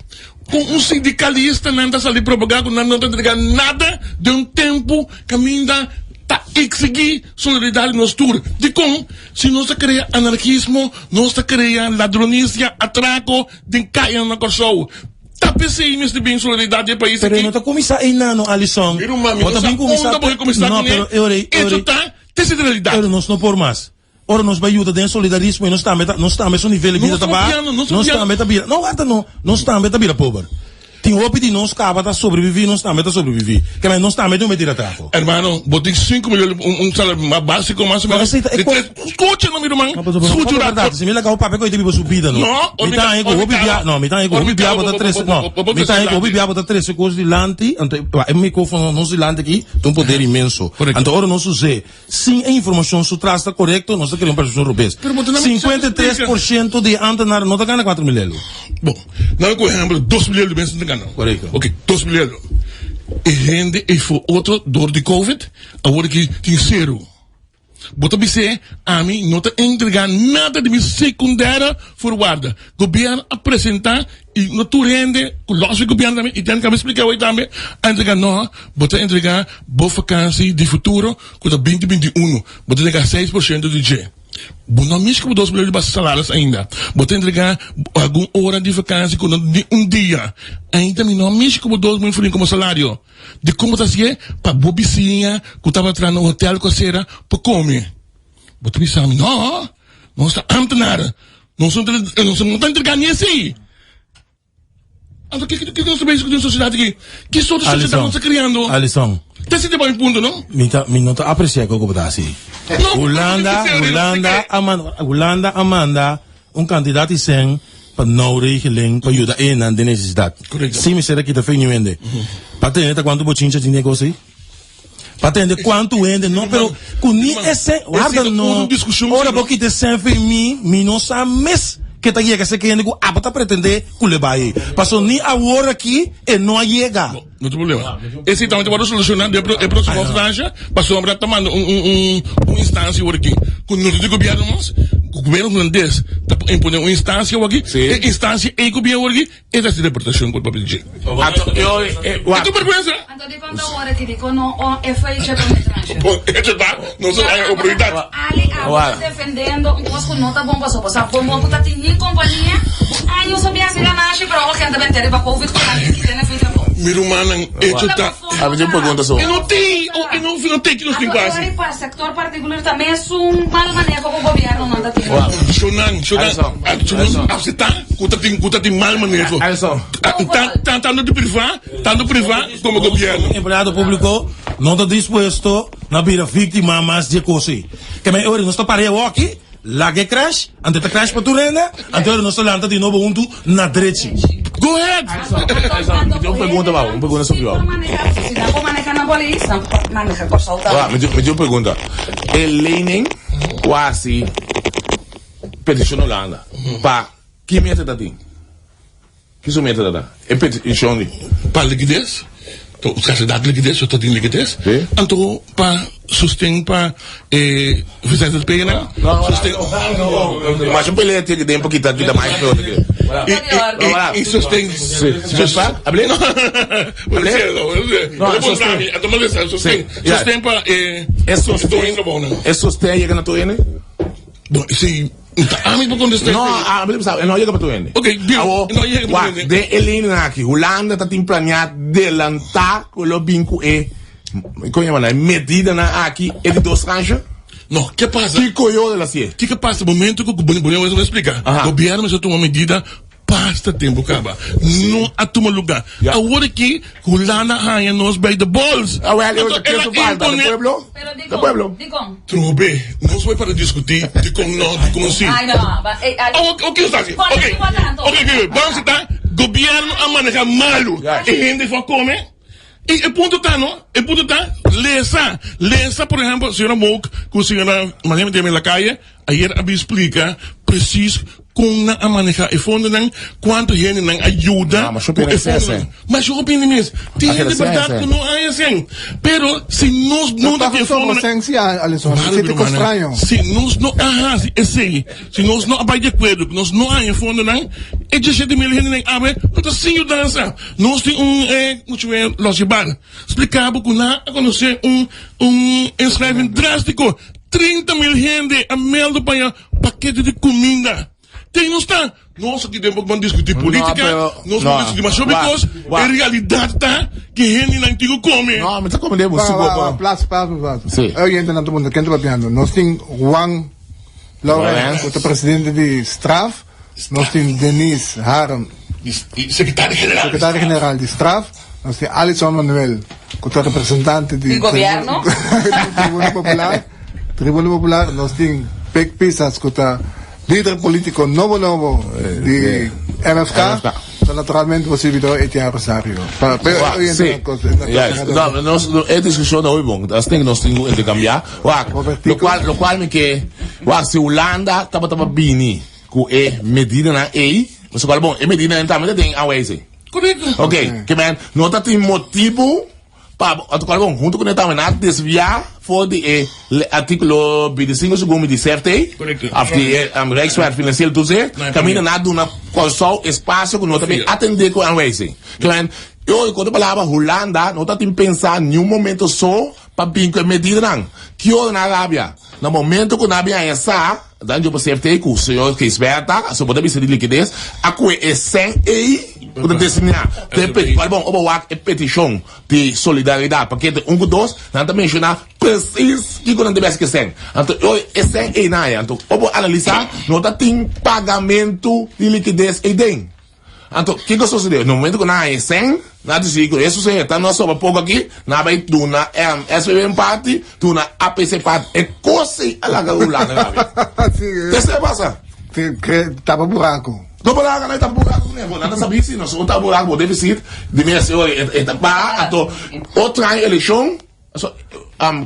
Com um sindicalista não está ali propagando, não está entregando nada de um tempo que ainda está exigir solidariedade no futuro. De como, se nós cria anarquismo, nós cria ladronícia, atraco, de caia na corção. Tá pensei nesse bem solidariedade do país aqui. Pero não está começando ainda, não, Alisson. Pero mami, não está começando. Não, pero isso tá, essa realidade. Pero nós não por mais. Ora nós vai ajudar em solidarismo e nós estamos no nível de vida também. Não estamos a vida pobre. Tem roupa de nós acaba de sobreviver, nós estamos a sobreviver. Que mas nós estamos a meter atraco. Hermano, botem 5 milhões salário básico mais ou menos. Escute não meu irmão. Escute o verdade. Se me legal o papel que eu tive subida não. Me tá aí com o bibiá, não, me tá aí com o bibiá botar 3, não. Me tá aí com o bibiá botar 3 coisas de lante, então é microfone nós de lante aqui, tem um poder imenso. Então ora nós usei, sem a informação se trata correto, nós queremos para os europeus. 53% de antenar não tá ganhando 4 milhões. Bom, não com exemplo 2 milhões de bens correto. Ok, 2 milhões. E rende e foi outro dor de Covid, agora que tem zero. Bota bice, a mim não está entregando nada de minha secundária forward. Governo apresentar e não tu rende, o nosso governo também, e tem que me explicar aí também, entregar não, bota entregar boa vacância de futuro, com 2021, bota entregar 6% do G. Não mexe com 2 milhões de salários ainda. Bota entregar alguma hora de vacância de um dia. Ainda não mexe com 2 milhões como salário. De como está se para bobicinha, que estava atrás no hotel com a cera, para comer. Bota pensar, não está antenar. Não está entregando nem assim. Então, o que nós sabemos com a sociedade aqui? Que sort de sociedade nós estamos criando? Alisson. Esse é o ponto, não? Não está apreciando o que está assim. Holanda Amanda, candidato sem para não regeling para ajudar na necessidade. Sim, me será que está feio ainda. Para ter quanto bochincha de negócio? Para ter quanto ainda? Não, pero com esse guarda não. Ora porque te sempre me não sabe mes que tá chega se que ainda tá pretender culebar aí. Passou nem a hora aqui e não chega. Não tem problema. Esse também vai solucionar a próxima franja, passou a tomando uma instância aqui. Quando não tem governo, o governo holandês está impondo uma instância aqui, e instância e governo aqui, e essa deportação por papel de tu pergunta? Então, de quando a hora que digo, não é feita para me tranchar. Não sou a prioridade. Ali, agora defendendo, um posto não tá bom, passou, bom, tá em companhia, aí eu sabia se ganhar, para o que anda bem, para Covid, que tem feita bom. Meu irmão, isso tá. Eu não tenho que nos tem quase. Agora, para o setor particular também é um mal manejo com o governo, não está tendo. Chonan, você tá tem mal manejo. Tá no privado, como governo. Empregado público não está disposto a vir vítima mais de coisa. Que me ori, não está parado aqui. Lá que crash, ante tá crash para tu renda, ante ora não se lanta de novo junto na direita. Go ahead. Uma pergunta sobre o Como manejar na polícia, maneja por soltar. Me dio uma pergunta. Lenin quase peticionou Holanda. Pa, que método tem? Que sua método dá? É petição de para liquidez. to kasi dat liquides, to din liquides. Sí. Anto pa sustain pa Vicente del Pena. Sustain. Mas eu pelei que tem um pouquinho de mais pelo que. E sustain. Sustain. Hablé no. Sustain pa sustain llega na tua ene? No, sim. Ami po contestar. No, não llega para tua ene. Okay, não llega para tua ene. De Elena aqui, Holanda tá tem planeado delantar com o binco como é medida na aqui é de 2 franjas. No, que passa? Que coió de la CIE. Que passa? Momento que o governo vai explicar. O governo vai tomar medida. Basta tempo, caba. Não há toma lugar. Agora que Holanda ganha nós by the balls. Do pueblo. Trobe, nós vamos para discutir de como não, de como sim. Ai, não. O que está assim? Ok. Vamos estar. Governo a manejar malo. E gente vai comer. E o ponto tá, não? O ponto tá, Lesa, por exemplo, a senhora Mouk, que a senhora Maria de la calle, ayer me explica preciso como a manejar e fundo não, quanto gente não ajuda. Mas eu opino isso. Tem liberdade que não é assim. Pero se nós não temos fundo, se nós não, se nós não vai de acordo, que nós não há fundo não, é 17 mil gente não abre, então sim dança. Nós temos Losibar, explicava que lá conhecer inscrevimento drástico, 30 mil gente a meldo para paquete de comida. Tem, não está. Nós aqui vamos discutir política, nós vamos discutir, mas sobre coisas, a realidade está que gente não antigo come. Não, mas como devemos subir? Plaza. Sim. Eu entendo na todo mundo, quem está papiando? Nós temos Juan Lawrence, o presidente de Straf, nós temos Denise Haram, secretário-geral de Straf, nós temos Alison Manuel, que é representante do governo, Tribunal Popular, nós temos Pec Pisas, que é líder político novo de MFK, naturalmente você virou Etienne Rosario. É discussão da bom, nós temos que intercambiar. Lo qual me que, se Holanda tava bini, com medida na mas qual bom, medida também tem a ways. Correto. Ok, que man, não tem motivo para junto com o desviar voor de artikel 25 segundo de CFT, of de Rijkswaard Financieel Toezicht, caminha na doen qual só espaço que nós também atender com a aanwijzing. Eu quando falava Holanda, não tá tem pensar nenhum momento só para vincular medida não. Que eu na Arábia, no momento que na Arábia essa, dan eu CFT que o senhor que esperta, só pode ser de liquidez, a que é sem para desenhar. Bom, o petição de solidariedade, porque um com dois, não também mencionar preciso que não deve esquecer. Então, é sem nada. Então, vou analisar, não tem pagamento de liquidez e den. Então, o que sucedeu? No momento que não é sem, nada disso, isso está nós sobre pouco aqui, na vai tu na SPM parte, tu na APC parte, é coisa a la galula, né? Isso é passa. Tava buraco. Do buraco, não tá buraco, né? Nada sabia se nós tá buraco, deficit, de minha senhora, para, então, outra eleição,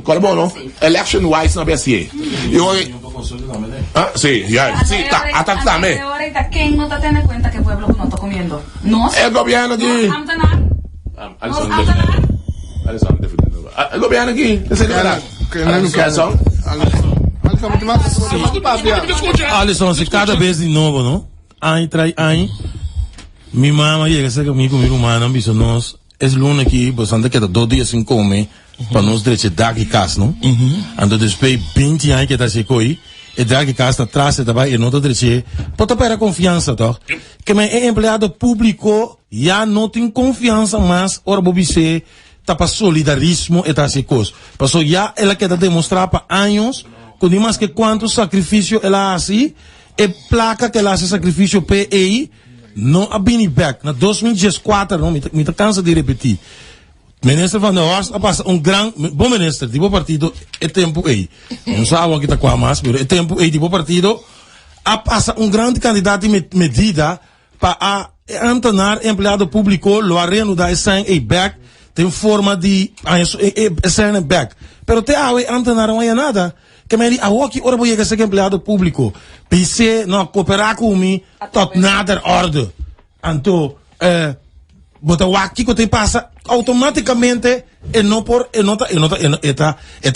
qual é bom, não? Election wise na BSE. Sí, ya, sí, hasta también. Ahorita, ¿quién no está teniendo cuenta que el pueblo no está comiendo? ¿No? El gobierno aquí. El gobierno aquí. Alison, se cada vez de novo, não? Aí, minha mãe chega a ser comigo, minha irmã, não bicho, nós, es lunes aqui, bastante que 2 dias sem comer, para nós direito dar que casa, não? Então, depois 20 anos que está se coi, e dar que casa atrás, e também, e não está direito, pode ter confiança, tá? Que meu empregado público já não tem confiança mais, ora, você tá para solidarismo e tá se coisa. Passou já, ela quer demonstrar para anos, com mais que quanto sacrifício ela faz, e placa que ela faz sacrifício PEI, não a bini back. Na 2014, não, me cansa de repetir. Ministro Van der Horst passa bom ministro, tipo partido, é tempo aí. Não sabe o que está com a massa, mas é tempo aí, tipo partido, passa grande candidato de medida para antenar empregado público, lo arrendo da SN back, tem forma de SN back. Pero te antenar não é nada. Que me diga, aqui ora vou chegar ser empregado público. PC não cooperar comigo, tot nader orde. Então, bota waki que te pasa automáticamente esta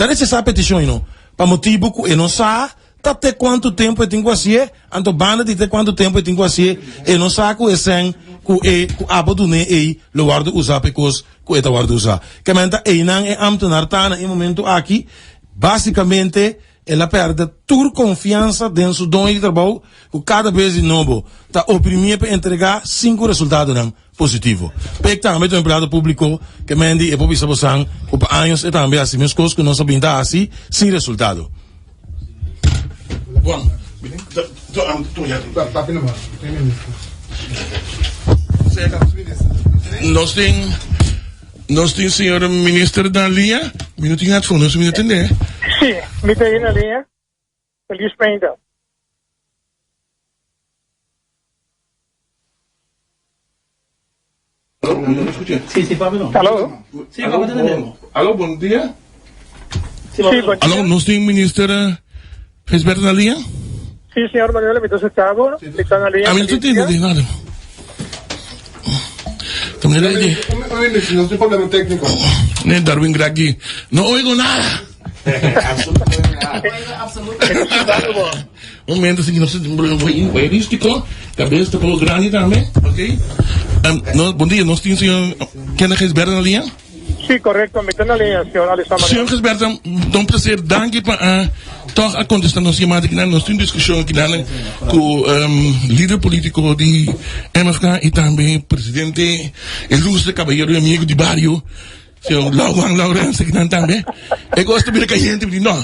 necesaria petición no para motivo que não sabe até quanto tempo eu tenho que fazer anto banda de até quanto tempo eu tenho que fazer e não sabe que sen que abandone e lo guardo usar pecos que eta guardo usar que menta e não é ambtenaar tá em momento aqui basicamente ela perde toda confiança dentro do dono de trabalho que cada vez de novo está oprimido para entregar 5 resultados não positivo. Pek também do empregado público que mendi e por isso você por anos e também assim meus coisas que não sabem dar assim sem resultado. Bom, nós tem senhor ministro da linha, minutinho at fundo, se me entender. Sim, me tem na linha. Feliz ainda. Alô? Sim, alô, bom dia. Sim, bom dia. Alô, nós tem ministro Gisberto na linha? Sim, senhor Manuel, me está na linha. A mim não tem nada. Também não tem. Não tem problema técnico. Nem Darwin Gragi. Não oigo nada. Um momento assim que nós temos erístico, cabeça para o grande também, ok? Bom dia, nós temos o senhor Kenneth Gisberto na linha? Sim, correto, me está na linha, senhor Alessandro. Senhor Gisberto, um prazer, danke para toch a contestar nossa chamada aqui, nós temos discussão aqui com o líder político de MFK e também presidente ilustre caballero e amigo de barrio, senhor Juan Lourenço aqui também. Eu gosto de ver que a gente diz, não,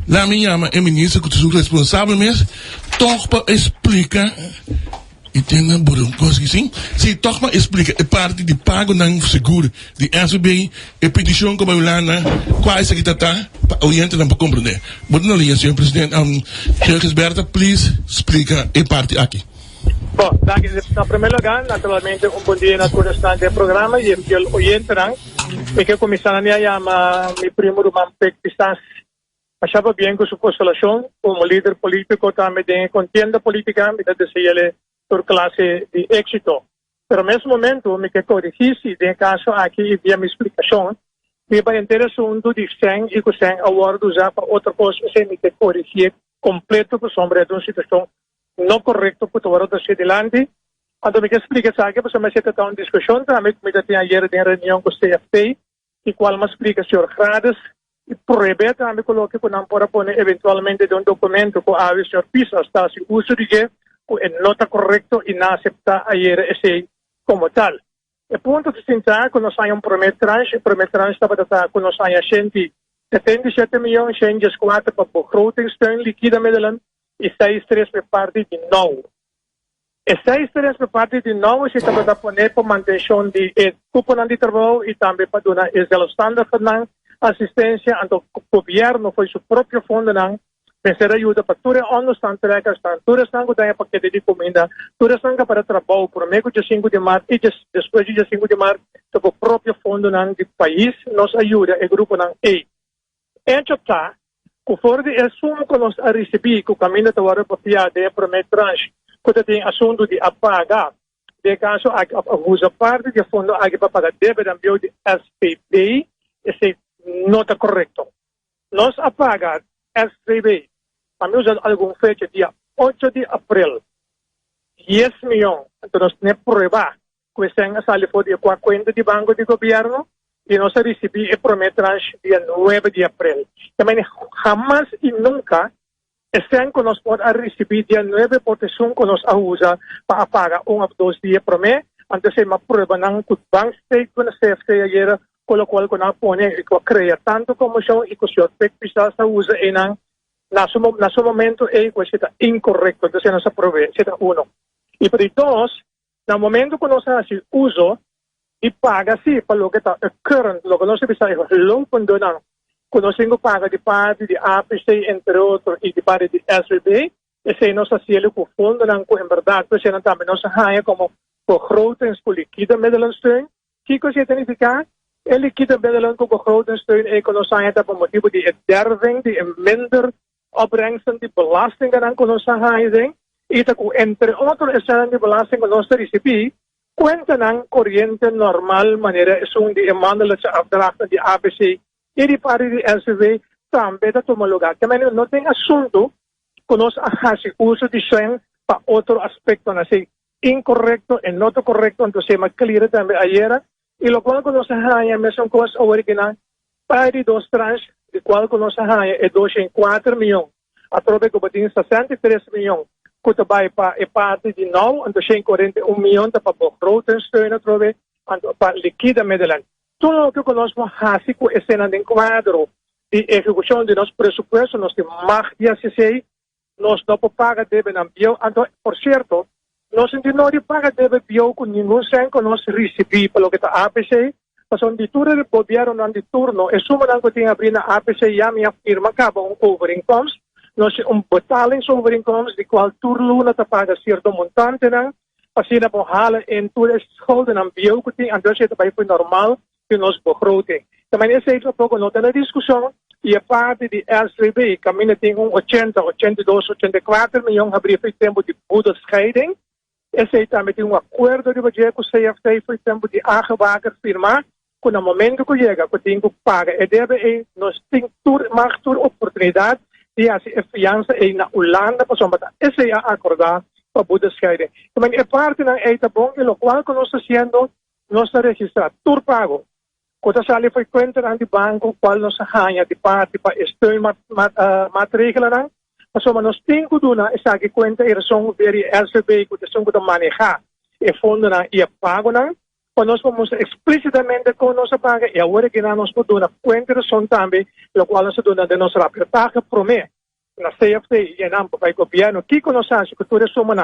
lá me chama é ministro que é responsável mesmo, toch para explicar e tem uma boa coisa sim. Se toch maar explica, é parte de pago ng seguro de SB, é petição como lá na quais aqui tá, para o gente não compreender. Boa noite, senhor presidente. Senhor Gisberto, please explica é parte aqui. Bom, em primeiro lugar, naturalmente, bom dia na todos do programa e o oyente, e que começaram a chamar meu primo do Mampec Pistas. Achava bem que sua postulação como líder político também tem contienda política, me dá ele por classe de éxito. Pero nesse momento, me que corrigir de caso aqui e via minha explicação, me vai interessante de 100 e com 100 award usar para outra coisa, sem me que corrigir completo por sombra de uma situação não correta para o outro adelante. Então, me que explica isso aqui, porque me está uma discussão, também me tem ayer em reunião com o CFT, e qual me explica o senhor Grades, e proíbe também coloque que não pode pôr eventualmente de um documento que a o senhor Pisa está se uso de que não está correto e não acepta ayer esse como tal. E ponto de sentar que nós temos promet tranche estava a que nós temos 77 milhões, 4 para o grotingssteun liquida Nederland e 6,3 para parte de novo. E 6,3 para parte de novo se estava a pôr para manutenção de cupom de trabalho e também para dar zelfstandig assistência, então o governo foi seu próprio fundo não pensar ajuda para todos os entregas, todos os que paquete de comida, todos os para trabalho, por meio de 5 de março e depois de 5 de março, o próprio fundo do país nos ajuda, o grupo não é. Então tá, conforme o assunto que nós recebemos, que o caminho está agora para fiar de primeiro tranche, que tem assunto de apagar, de caso a usa parte do fundo aqui para pagar débito de SPB, esse não está correto. Nós apagar SPB, a mim usar alguma fecha dia 8 de abril, 10 milhões, então nós temos prova que se sale fora com a conta de banco de governo e nós recebemos o primeiro tranche dia 9 de abril. Também jamais e nunca esse que nós podemos receber dia 9 proteção que nós usa para pagar ou 2 dias por mês, antes de uma prova não que o banco statement CFT ayer colocou que não põe e que cria tanto comissão e que o senhor precisa usa e não nesse momento é que está incorreto, então nós aprovamos, isso é um. E por dois, no momento que nós fazemos uso e paga sim para o que está current, o que nós precisamos low condonando, que nós temos paga de parte de APC, entre outros, e de parte de SBB, esse nós fazemos com o fundo, em verdade, porque nós também nós fazemos como begrotings voor liquide middelensteun. Kiko significa el liquide middelen voor begrotingssteun economie dat op motief die derving die minder opbrengsten die belastingen aan kunnen zijn. Ita ko entre otro esaan die belasting ko nos recibi Cuenta ng corriente normal manera is un die maandelijkse afdrachten die ABC e die pari die LCW tambe dat homologar. Que menos no tem assunto con os ahasi uso de shen para otro aspecto así incorrecto en otro correcto entonces me clear también ayer y lo cual con os ahaya me son cosas original pari dos tranche de cual con os ahaya é 204 milhões a trobe que botin 63 milhões que vai para e parte de nou en 241 milhões para begroting steun trobe en para liquida Nederland. Tudo que conosco ahasi com escena de quadro de execução de nosso presupuesto nós tem mais de ACC nós não paga deve na bio então por certo nós não paga deve bio com nenhum sen que nós recebi pelo que está APC passou de tudo o governo não de turno e suma não que tem abrir na APC já minha firma acaba over incomes nós betaling over incomes de qual turno não paga certo montante não passina por halen em tudo as schulden na bio que tem então se vai foi normal que nós begroting também esse é pouco não tem discussão e a parte de LCB, caminha tem 80, 82, 84 milhões abrir foi tempo de boeda scheiding. Esse também tem acordo de budget com o CFT foi tempo de aangewaker firma. Com o momento que chega, que tem que pagar. E deve nós tem mais oportunidade de fazer fiança na Holanda para somar. Esse é acordar para boeda scheiding. Também a parte na eita bom e o qual que nós fazendo nós registrado tur pago. Quando sali foi conta de banco, qual nós ganha de parte para steun maatregelen, mas nós temos que doen, is que conta er são very LCB que são que manejar e fundo e pago quando nós vamos explicitamente com nossa paga e agora que nós podemos conta são também, o qual nós dona de nossa rapidez promete na CFT e na para o governo que nós acha que tudo somos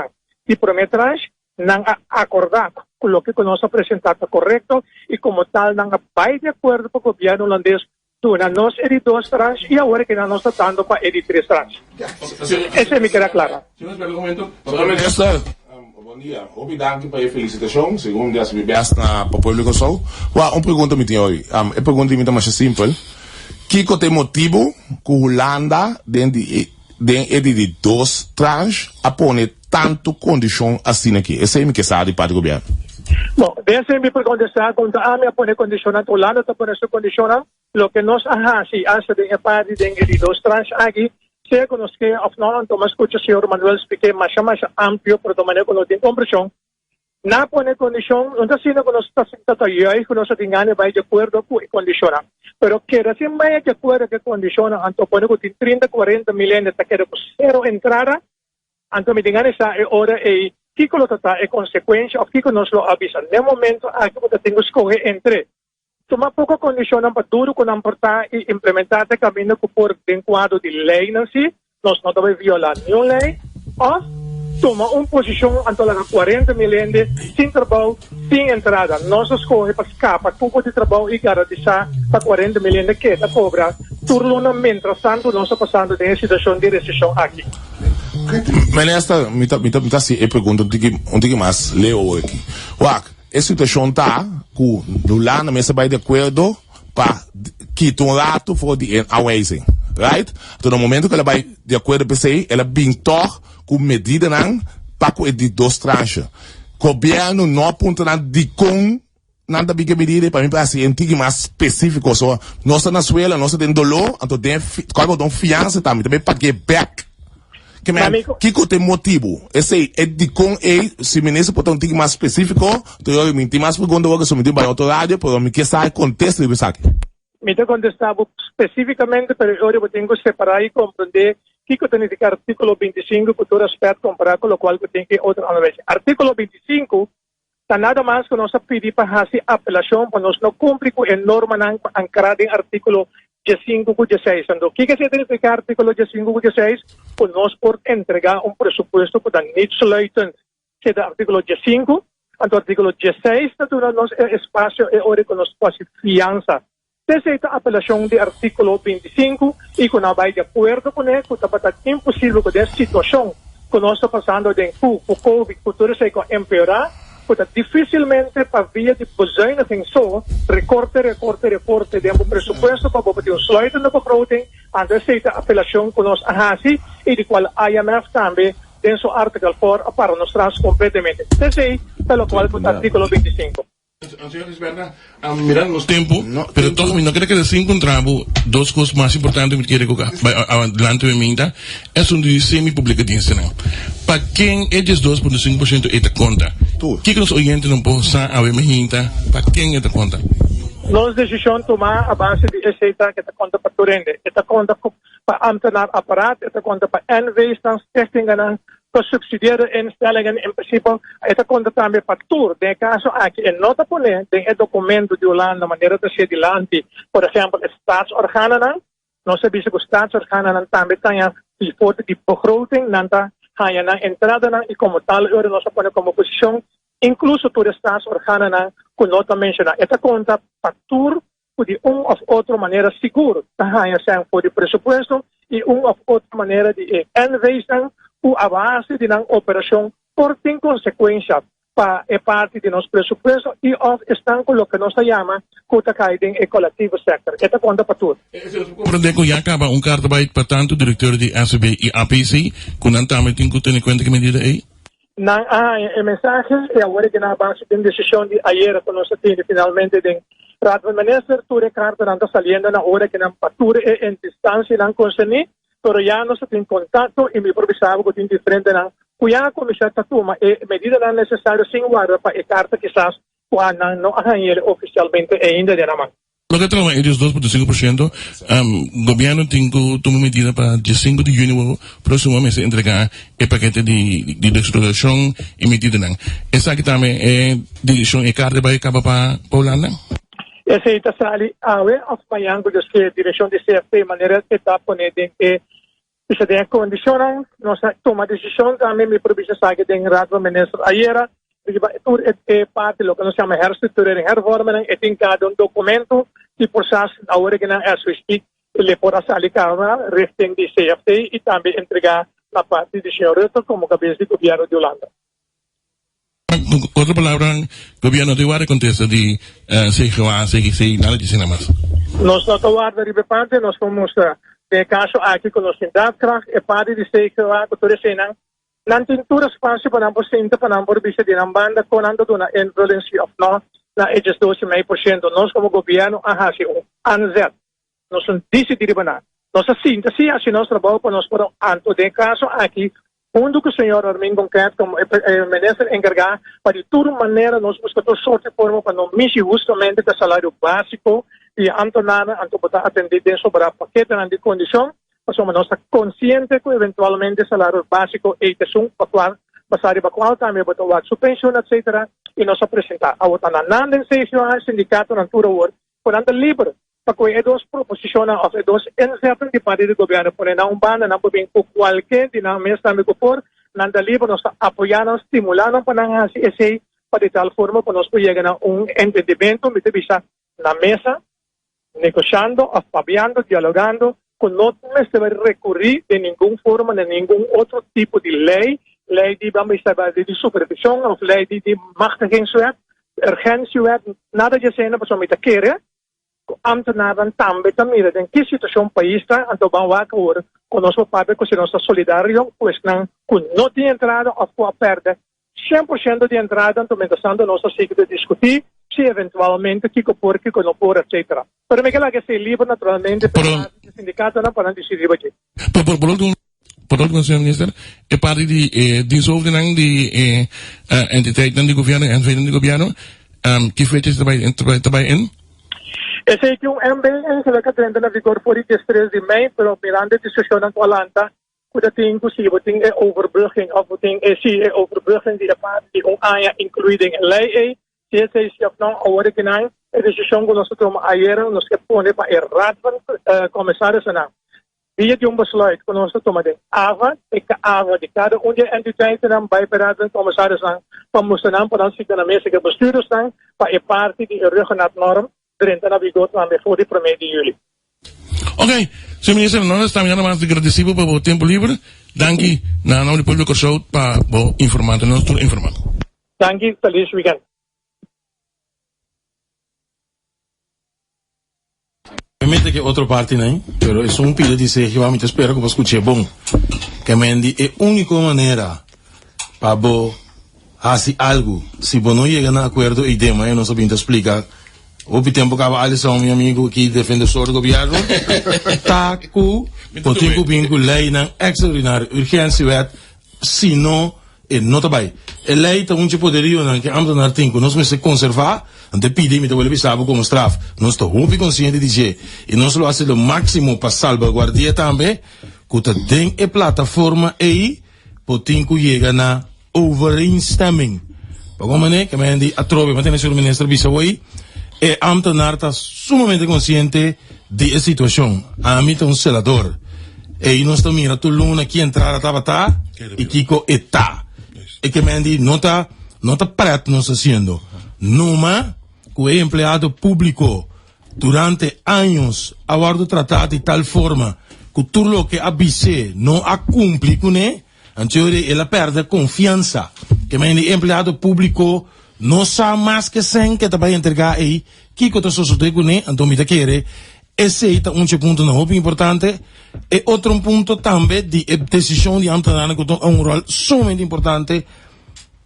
e prometemos não acordar com o que nós apresentamos correto e como tal não vai de acordo com o governo holandês dona nós é 2 tranches e agora que nós estamos dando para 3 tranches. Esse me queda claro. Bom dia. Obrigado para a felicitação. Segundo dia, se bebês na público só. Uma pergunta me tem hoje. A pergunta me mais simples. Que tem motivo que a Holanda dentro de 2 tranches a pôr tanto condição assim aqui? Esse é o que sabe para o governo. Bom, desse me pergunta está quando a minha pone condicionante, Holanda está pone condicionante, lo que nos hace de parte de 2 tranches aqui, se conosco que of não Thomas escuta o senhor Manuel explique mais amplo para tomar com a compreensão. Na pone condição, não está sendo que nós está sentado aí, que nós temos vai de acordo com a condição. Pero que assim vai de acordo com a condição, então pone com 30, 40 milhões de taqueira com zero entrada. Então, me digan esa hora e Kiko lo trata é consequência, o Kiko nos lo avisa. No momento, aqui eu tenho que escolher entre tomar pouca condição para duro com importar e implementar o caminho que por quadro de lei não si, nós não devemos violar nenhuma lei, ou tomar uma posição ante a 40 milhões de sem trabalho, sem entrada. Nós escolhemos para escapar pouco de trabalho e garantir para 40 milhões de que está cobrar. Turno, mientras tanto, nós estamos passando de situação de recessão aqui. Mas esta me tá se pergunta onde que mais leu aqui. A situação está que o Holanda me vai de acordo para que um rato for de aanwijzing, right? Então no momento que ela vai de acordo com isso, ela pintou com medida para que de 2 tranches. Governo não aponta de com nada big medida para mim para ser antigo mais específico só. Nossa na Suécia, nossa tem dolor, então tem qual dão fiança também para get back. Que tem motivo? Esse é de com se o ministro pode um tique mais específico, então eu me mais pergunta agora se me tem para outra rádio, para me que sabe contexto de saque. Me te contestava especificamente, pero eu tenho que separar e compreender que tem que artículo 25 que todo aspecto comparar com o qual tem que outra análise. Artículo 25 está nada mais que nós pedir para fazer apelação para nós não cumprir com a norma ancrada em artículo 15 e 16. Então, o que significa artículo 15 e 16? Pues nós por entregar um presupuesto que está niet sluitend. Se do artículo 15, então artículo 16 está nos espaço e hora que nós faz fiança. Se a apelação de artículo 25 e que não vai de acordo com ele, que está impossível com essa situação que nós estamos passando de Covid, que tudo se vai empeorar, dificilmente para via de bezuiniging só, recorte dentro do presupuesto para poder sluiten de begroting, aan de apelação que nós fazemos e de qual IMF também en su artículo para nosotros completamente. Entonces, pelo cual el artículo 25. Señor, es verdad, mirando los tiempos, pero todos no creo que se encontramos dos cosas más importantes que quiero que adelante de mí, es un semi-público de Instagram. Para quien ellos 2.5% esta cuenta, ¿qué que los oyentes no pueden saber a ver mi para quién esta cuenta? Nos decisión tomar a base de esta que te conta para tu rende. Esta conta para ambtenaar apparaat, esta conta para NW-stands, testingen, para subsidiëren instellingen in principe. Esta conta também para tour. De caso aqui em nota poner de documento de Holanda, maneira de ser dilante, por exemplo, staatsorganen, nós sabemos que os staatsorganen também têm de foto de begroting, nanta gaan na entrada e como tal, nós põe como posição. Incluso por staatsorganen, que nota menciona, esta conta para tour, de of outra maneira seguro. Gaan zijn voor de presupuesto e of outra maneira de aanwijzen hoe a base de uma operação por tem consequência para a parte de nosso presupuesto e of estão com o que nós chamamos de coletivo sector. Esta conta para tudo. Prendendo já acaba carta para tanto diretor de ACB e APC, com também tem que ter conta que medida aí. Não há mensagem e agora que na base de decisão de ayer que nós temos finalmente de Raad Minister, tu Ricardo, anda saliendo na hora que não patura em distância não conseni, pero já nós temos contato e me improvisava que tem diferente não. Cuya comissão tatuma e medida não necessária sem guarda para a carta quizás quando não arranha oficialmente ainda de nada. Lo que trae ellos 2.5%, gobierno tiene que tomar medida para el 5 de junio próximo mes entregar el paquete de explotación emitido. Esa que también es dirección y carta para acabar para Holanda. Essa está sali awe of payango de direção de CFP maneira que está ponendo que se tem condição nós toma decisão também me provisa sabe de Raad Minister ayer é parte do que nós chamamos de herstructurering hervorming e tem cada documento que processo agora que não é suficiente ele pode sair calma richting de CFP e também entregar na parte de senhor Rutte como cabeça do governo de Holanda. Otra palabra, gobierno de Guarda contesta de CGA, CGC, nada de nada más. Nós não guarda de parte, nós fomos de caso aqui com o Sindaatkracht e parte de CGA que todos senang não tem todo espaço para não postar para não por vista de não banda com ando na influência of nós na edges 12,5%. Nós como governo ahasi anzet. Nós não decidir para nós assim nós trabalho para nós por anto de caso aqui Onde que o senhor Armin concreto como ministro encarregado para de toda maneira nós buscamos sorte forma para não mexer justamente o salário básico e antonada botar atender sobre a paquete de condição mas nós estamos conscientes que eventualmente o salário básico é para qual passar para qual também botar o subvenção etc e nós apresentar a outra nada em sindicato na tua work por anda livre para que dos proposiciones of dos insertos de parte do governo por não banda não bem com qualquer dinâmica também por nada livre nós apoiando estimulando para não esse para de tal forma que nós chegar a entendimento me visa na mesa negociando, afabiando, dialogando que não se vai recorrer de nenhuma forma de nenhum outro tipo de lei de vamos de supervisão of lei de machtigingswet urgentiewet nada de cena para somente querer ambtenaren também também em que situação o país está então vamos agora conosco para que se nós solidário pois não tem entrada ou com a perda 100% de entrada então começando nosso ciclo de discutir se eventualmente que porque que não por etc. Pero me queda que se livre naturalmente para o sindicato não para decidir aqui. Por último, senhor ministro, é parte de dissolving de entidade do governo e do governo que fecha trabalha em Esse é MBN que entra na vigor por 3 de maio, pero mirando a discussão com a Holanda, que tem inclusive tem overbrugging of tem overbrugging de parte de área incluindo lei se esse não agora que não a decisão que nós tomamos ayer nos que põe para o Raad van Commissaris não via de besluit que nós tomamos de AVA e que AVA de cada entiteit não vai para o Raad van Commissaris não para mostrar para nós que na mesa que bestuurders não para a parte de regionaal norm entra na vigor também for de 1 de julho. Ok, senhor ministro, nós estamos mais agradecidos por o tempo livre. Danke na nome do público show para informar, nós tudo informar. Danke, feliz weekend. Obviamente que outra parte não, pero é um pedido de ser que eu espero que você escute bom. que me di é a única maneira para fazer algo. Se você não chega a acordo, e demais eu não sabia explicar. O tempo que a Alisson, meu amigo, que defensor do governo, tá com o bingo lei na extraordinária urgência wet, se não, não está bem. A lei está onde poderia, que ambos tem que nós se conservar, não te pede, me te vuelve saber como estraf, nós estamos muito conscientes de dizer, e nós lo fazemos o máximo para salvaguardar também, que tem a plataforma aí, tem que chegar na overeenstemming. Para como é que me diz, a tropa, mas tem o ministro Bissawai, e a ambtenaar está sumamente consciente de a situação. A mim está um selador. E nós estamos mirando todo mundo que entrar a tabata e Kiko está. E que me diz, não está preto nós fazendo. Numa, que o empregado público durante anos ha sido tratado de tal forma que tudo o que a BC não a cumpre com ele, então ele perde confiança. Que me diz, empregado público não sabe mais que sem que vai entregar aí, que está sucedendo com ele, então me quer. Esse é um ponto não importante. E outro ponto também de decisão de ambtenaar que tem um rol sumamente importante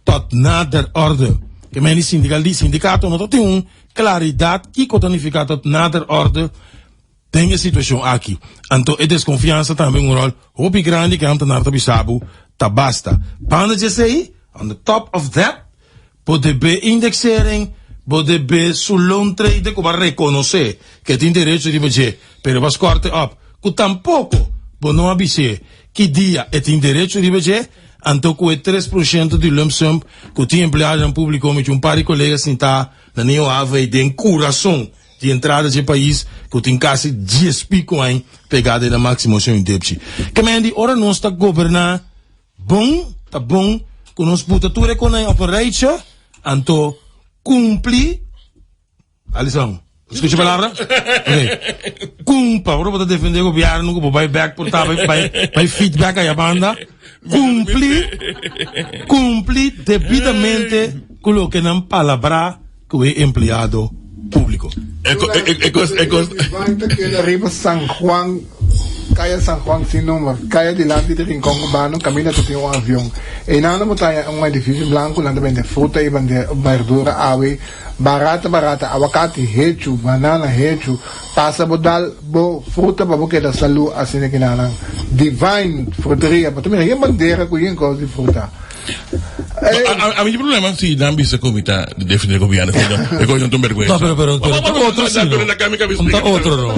tot nader orde. Que men sindicato não tem uma claridade que cotonifica tot nader orde tem a situação aqui. Então a desconfiança também um rol muito grande que ambtenaar tá bisabu tá basta. Para dizer on the top of that pode be indexering, pode be sulon trade que vai reconhecer que tem direito de fazer, pero vas corte up, que tampouco não avise que dia tem direito de fazer, então com 3% de lump sum que tem empregado público como um par de colegas que está na neo ave de coração de entrada de país que tem quase 10 pico aí pegada da máxima sem débito. Que mendi ora nós está governar bom, tá bom, que nós puta tudo economia operation anto cumprir Alisson, escuta a palavra? Ok. Cumpra, para poder defender o governo, que vai back por vai feedback aí a banda. Cumprir devidamente com o que não palavra que o empregado público. Vai que arriba San Juan, kaya San Juan sin número, kaya delante de Rincón Urbano, camina tu tem avião. E nada mo tayo um edifício branco, lá vende fruta e vende verdura, ave, barata, aguacate, hecho, banana, hecho, passa bodal, fruta para porque da saúde assim que nada. Divine fruteria, para também é bandeira com yin coisa de fruta. A mim o problema se não bisa comita de defender o governo, é coisa não vergonha. Não, pero outro sim. Outro não.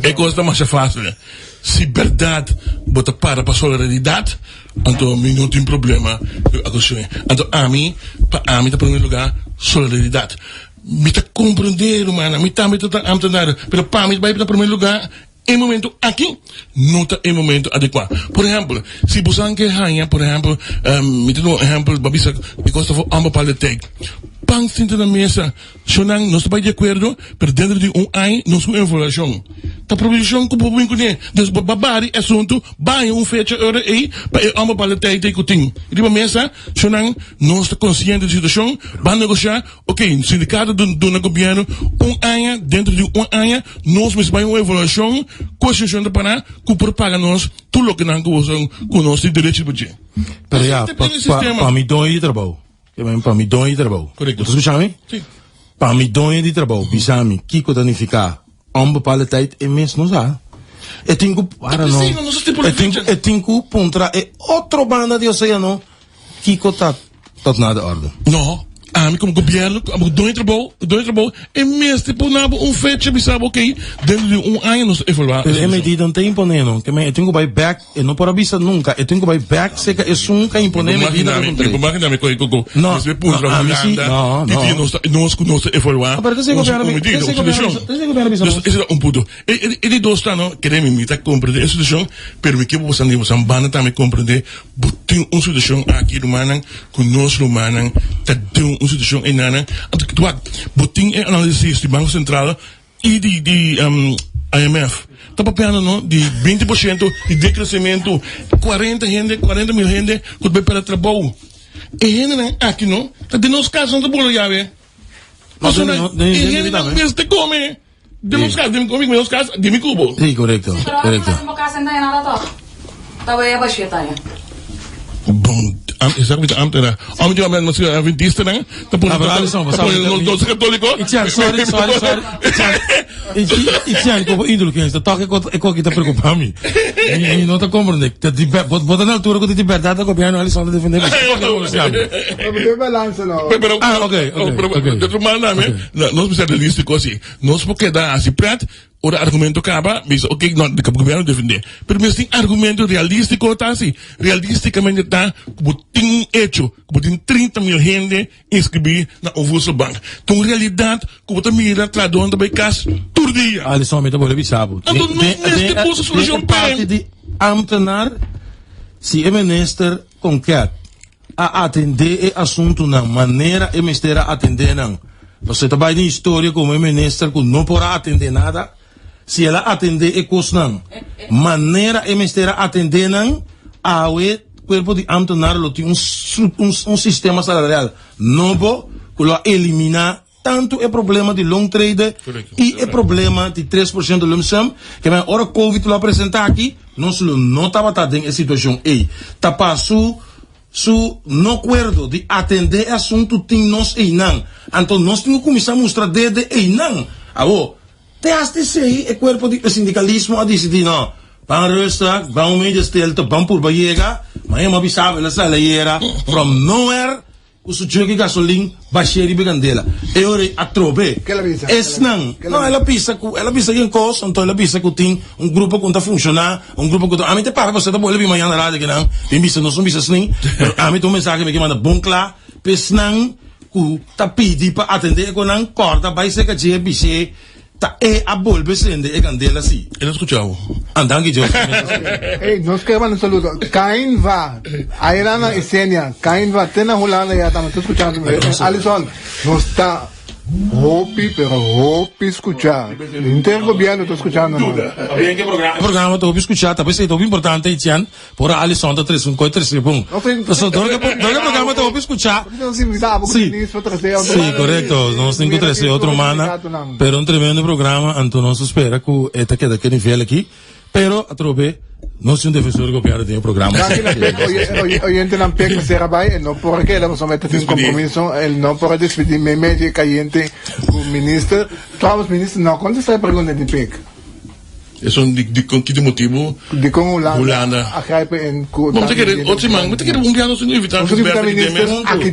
É coisa mais fácil. Se verdade bota para solidariedade, então não tem problema. Então a mim tá primeiro lugar solidariedade. Me tá compreender, mano, me tá amtenar, pero para mim vai para primeiro lugar. Em momento aqui, não está em momento adequado. Por exemplo, se você quer ganhar, por exemplo, me dá um exemplo, babisa, que custa for ambas para ter. Pang senta na mesa, sonang não está de acordo, mas dentro de ano não sua informação. Tá provisão que o povo encontra. Então, babari assunto, vai fecha hora aí, para ambas para ter que tem. E de mesa, sonang não está consciente da situação, vai negociar, ok, sindicato do governo, ano, dentro de ano, nós vai uma evolução, construção da Paraná, que propaga nós, tudo o que não gostamos, com nós tem direito de fazer. Para mim, dói de trabalho. Para mim, dói de trabalho. Correto. Você escuta-me? Sim. Para mim, dói de trabalho. Bisami, que danificar, bepaalde tijd é mesmo já. Eu tenho para não. Eu tenho contra outra banda de oceano que está nada ordem. Não. A mim como governo, dois trabalho, é mesmo tipo fecha, sabe, ok, dentro de ano nos evoluar. É medida não tem imponendo, que eu tenho que vai back, eu não posso avisar nunca, eu tenho que vai back, se que é nunca imponer medida do contrário. Não, nós evoluar. Esse é um ponto. Ele dois está não queremos me tá compreender essa situação, pero me que você não você banda também compreender, tem uma situação aqui do manan, com nós do manan, tá uma situação enana, botin é análise do Banco Central e de IMF. Tá papelando não de 20% de decrescimento, 40 mil gente que vai para trabalho. E gente aqui não, tá de nós casos não bolo já ve. Mas não, mesmo te come. De los casos, de los casos, de mi cubo. Sí, correcto. Pero Correcto. no tengo casa en nada todo. Tawag ya ba siya tayo? Bon, isa ko am tena. Am di amen mas adventista na. Tapos Ah, pero Alison, dos katoliko. Itian, sorry. Itian, ko ídolo que está toque ko kita preocupar-me. E não tá compreendendo. Bota na altura que de verdade o governo Alison tá defendendo. May balance, no? Pero, okay. De outro maneira, nós precisamos de lista assim. Nós porque dá assim prat, ora argumento acaba, mas ok, não, de governo defender. Pero mas tem argumento realístico tá assim. Realisticamente tá como tem hecho, como tem 30 mil gente inscrever na Ovuso Bank. Então, realidade, como tá mira tradon também cas todo dia. Alison, me tá bom bisabo. Parte de ambtenaar, se é minister concreto, a atender o assunto na maneira e minister a atender não. Você tá bem história como é minister que não pode atender nada, se ela atender e coisa não. Maneira e minister a atender não, a o corpo de ambtenaar tem um sistema salarial novo que lo elimina tanto é problema de long trade e é problema de 3% do lump sum que a hora Covid lo apresentar aqui nós não estava em situação aí tá passo su não acordo de atender assunto tem nós aí não então nós temos que começar a mostrar desde aí não te has de ser o corpo de sindicalismo a decidir não vão rustig vão meio stilte vão por Bayega mas é uma bisava ela sai era from nowhere o sujeito que gasolina baixeira e begandela eu atrobe es não ela pisa em coisa então ela pisa que tem grupo que está funcionar grupo que a mim te para você tá bom ele vem amanhã na rádio que não tem bisa não são bisa sim a mim tem mensagem que me manda bom claro pes não que tá pedi para atender com não corta vai ser que je bise tá a bolbe sende e candela assim ele escuchava andando que eu Hey, nos quedan un saludo. Cain va. Ahí era la escena. Cain va. Tena Julana ya estamos escuchando. Alison, no está Hopi, pero Hopi escuchar. El intergobierno está escuchando. Bien que programa tu escuchar, talvez seja importante Etienne, por a Alison da 3 bom. Então, do programa tu escuchar. Sí, correcto. Nós temos que trazer outro mana, pero tremendo programa, então nós espera que esta queda que nível aqui, pero a trobe nós somos defensor do governo tem programa. Oyente não pega será vai, não porque ela não mete um compromisso, ele não pode despedir meme caliente o ministro. Todos ministros não quando sai pergunta de PEC. É um com que motivo? De com Holanda. A hype em Vamos ter que outro man, tem que enviar nos invitar para ver aqui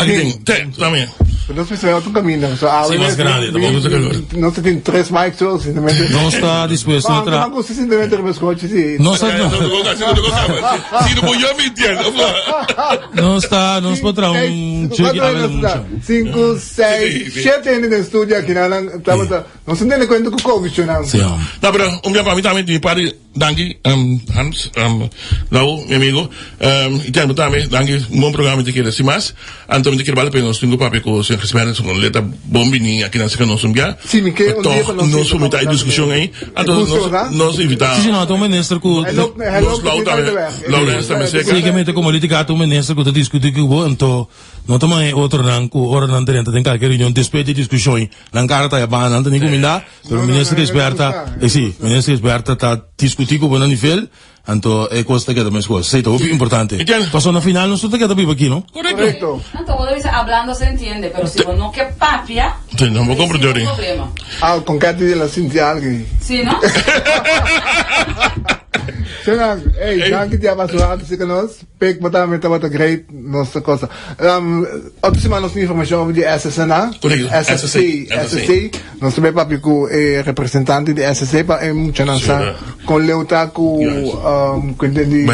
também. Nós precisamos outro caminho. Sim, mais grande, vamos agora. Nós temos 3 mics hoje, não está disposto a entrar. Não consigo simplesmente rebescote, sim. Não está. Se não eu me entendo. Não está, não se pode entrar check out. 5, 6, 7 anos no estúdio aqui, não se tem conta com o Covid, não. Sim. Tá, pero dia para mim também de pare danke Hans Lau, meu amigo. E tem também danke bom programa de que assim mais. Então de que vale a pena nós temos papel com os responsáveis com letra bombini aqui na seca nós enviar. Sim, me que nós vamos ter discussão aí. Então nós invitar. Sim, não, o ministro que Laurence também seca. Sim, que me como ligar o ministro que discutir que o então não também outro ranco, ora não tem qualquer reunião depois de discussão. Não cara tá bem, não tem ninguém lá, pero o ministro que esperta, sim, o ministro que esperta tá discutir com o nível. Então, é coisa que é mais coisa. Sei, é importante. Passou na final, não só te queda vivo aqui, não? Correcto. Então, quando dice hablando se entiende, pero si vos no que papia, sim, não vou compreender. Ah, com que de la Cintia alguém. Sim, não? Senang, hey, danke dir was du hattest genoss. Pek botar mit aber great nossa coisa. Outro semana nós informação sobre de SSNA. SSC. Nós também papico representante de SSC para muita nossa com leuta com entendi.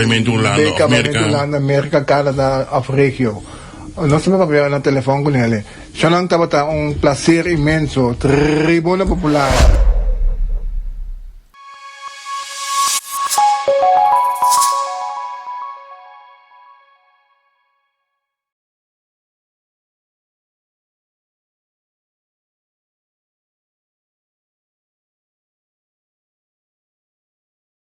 América, Canadá, África. Nós também papico na telefone com ele. Senang tabata um prazer imenso, tribuna popular.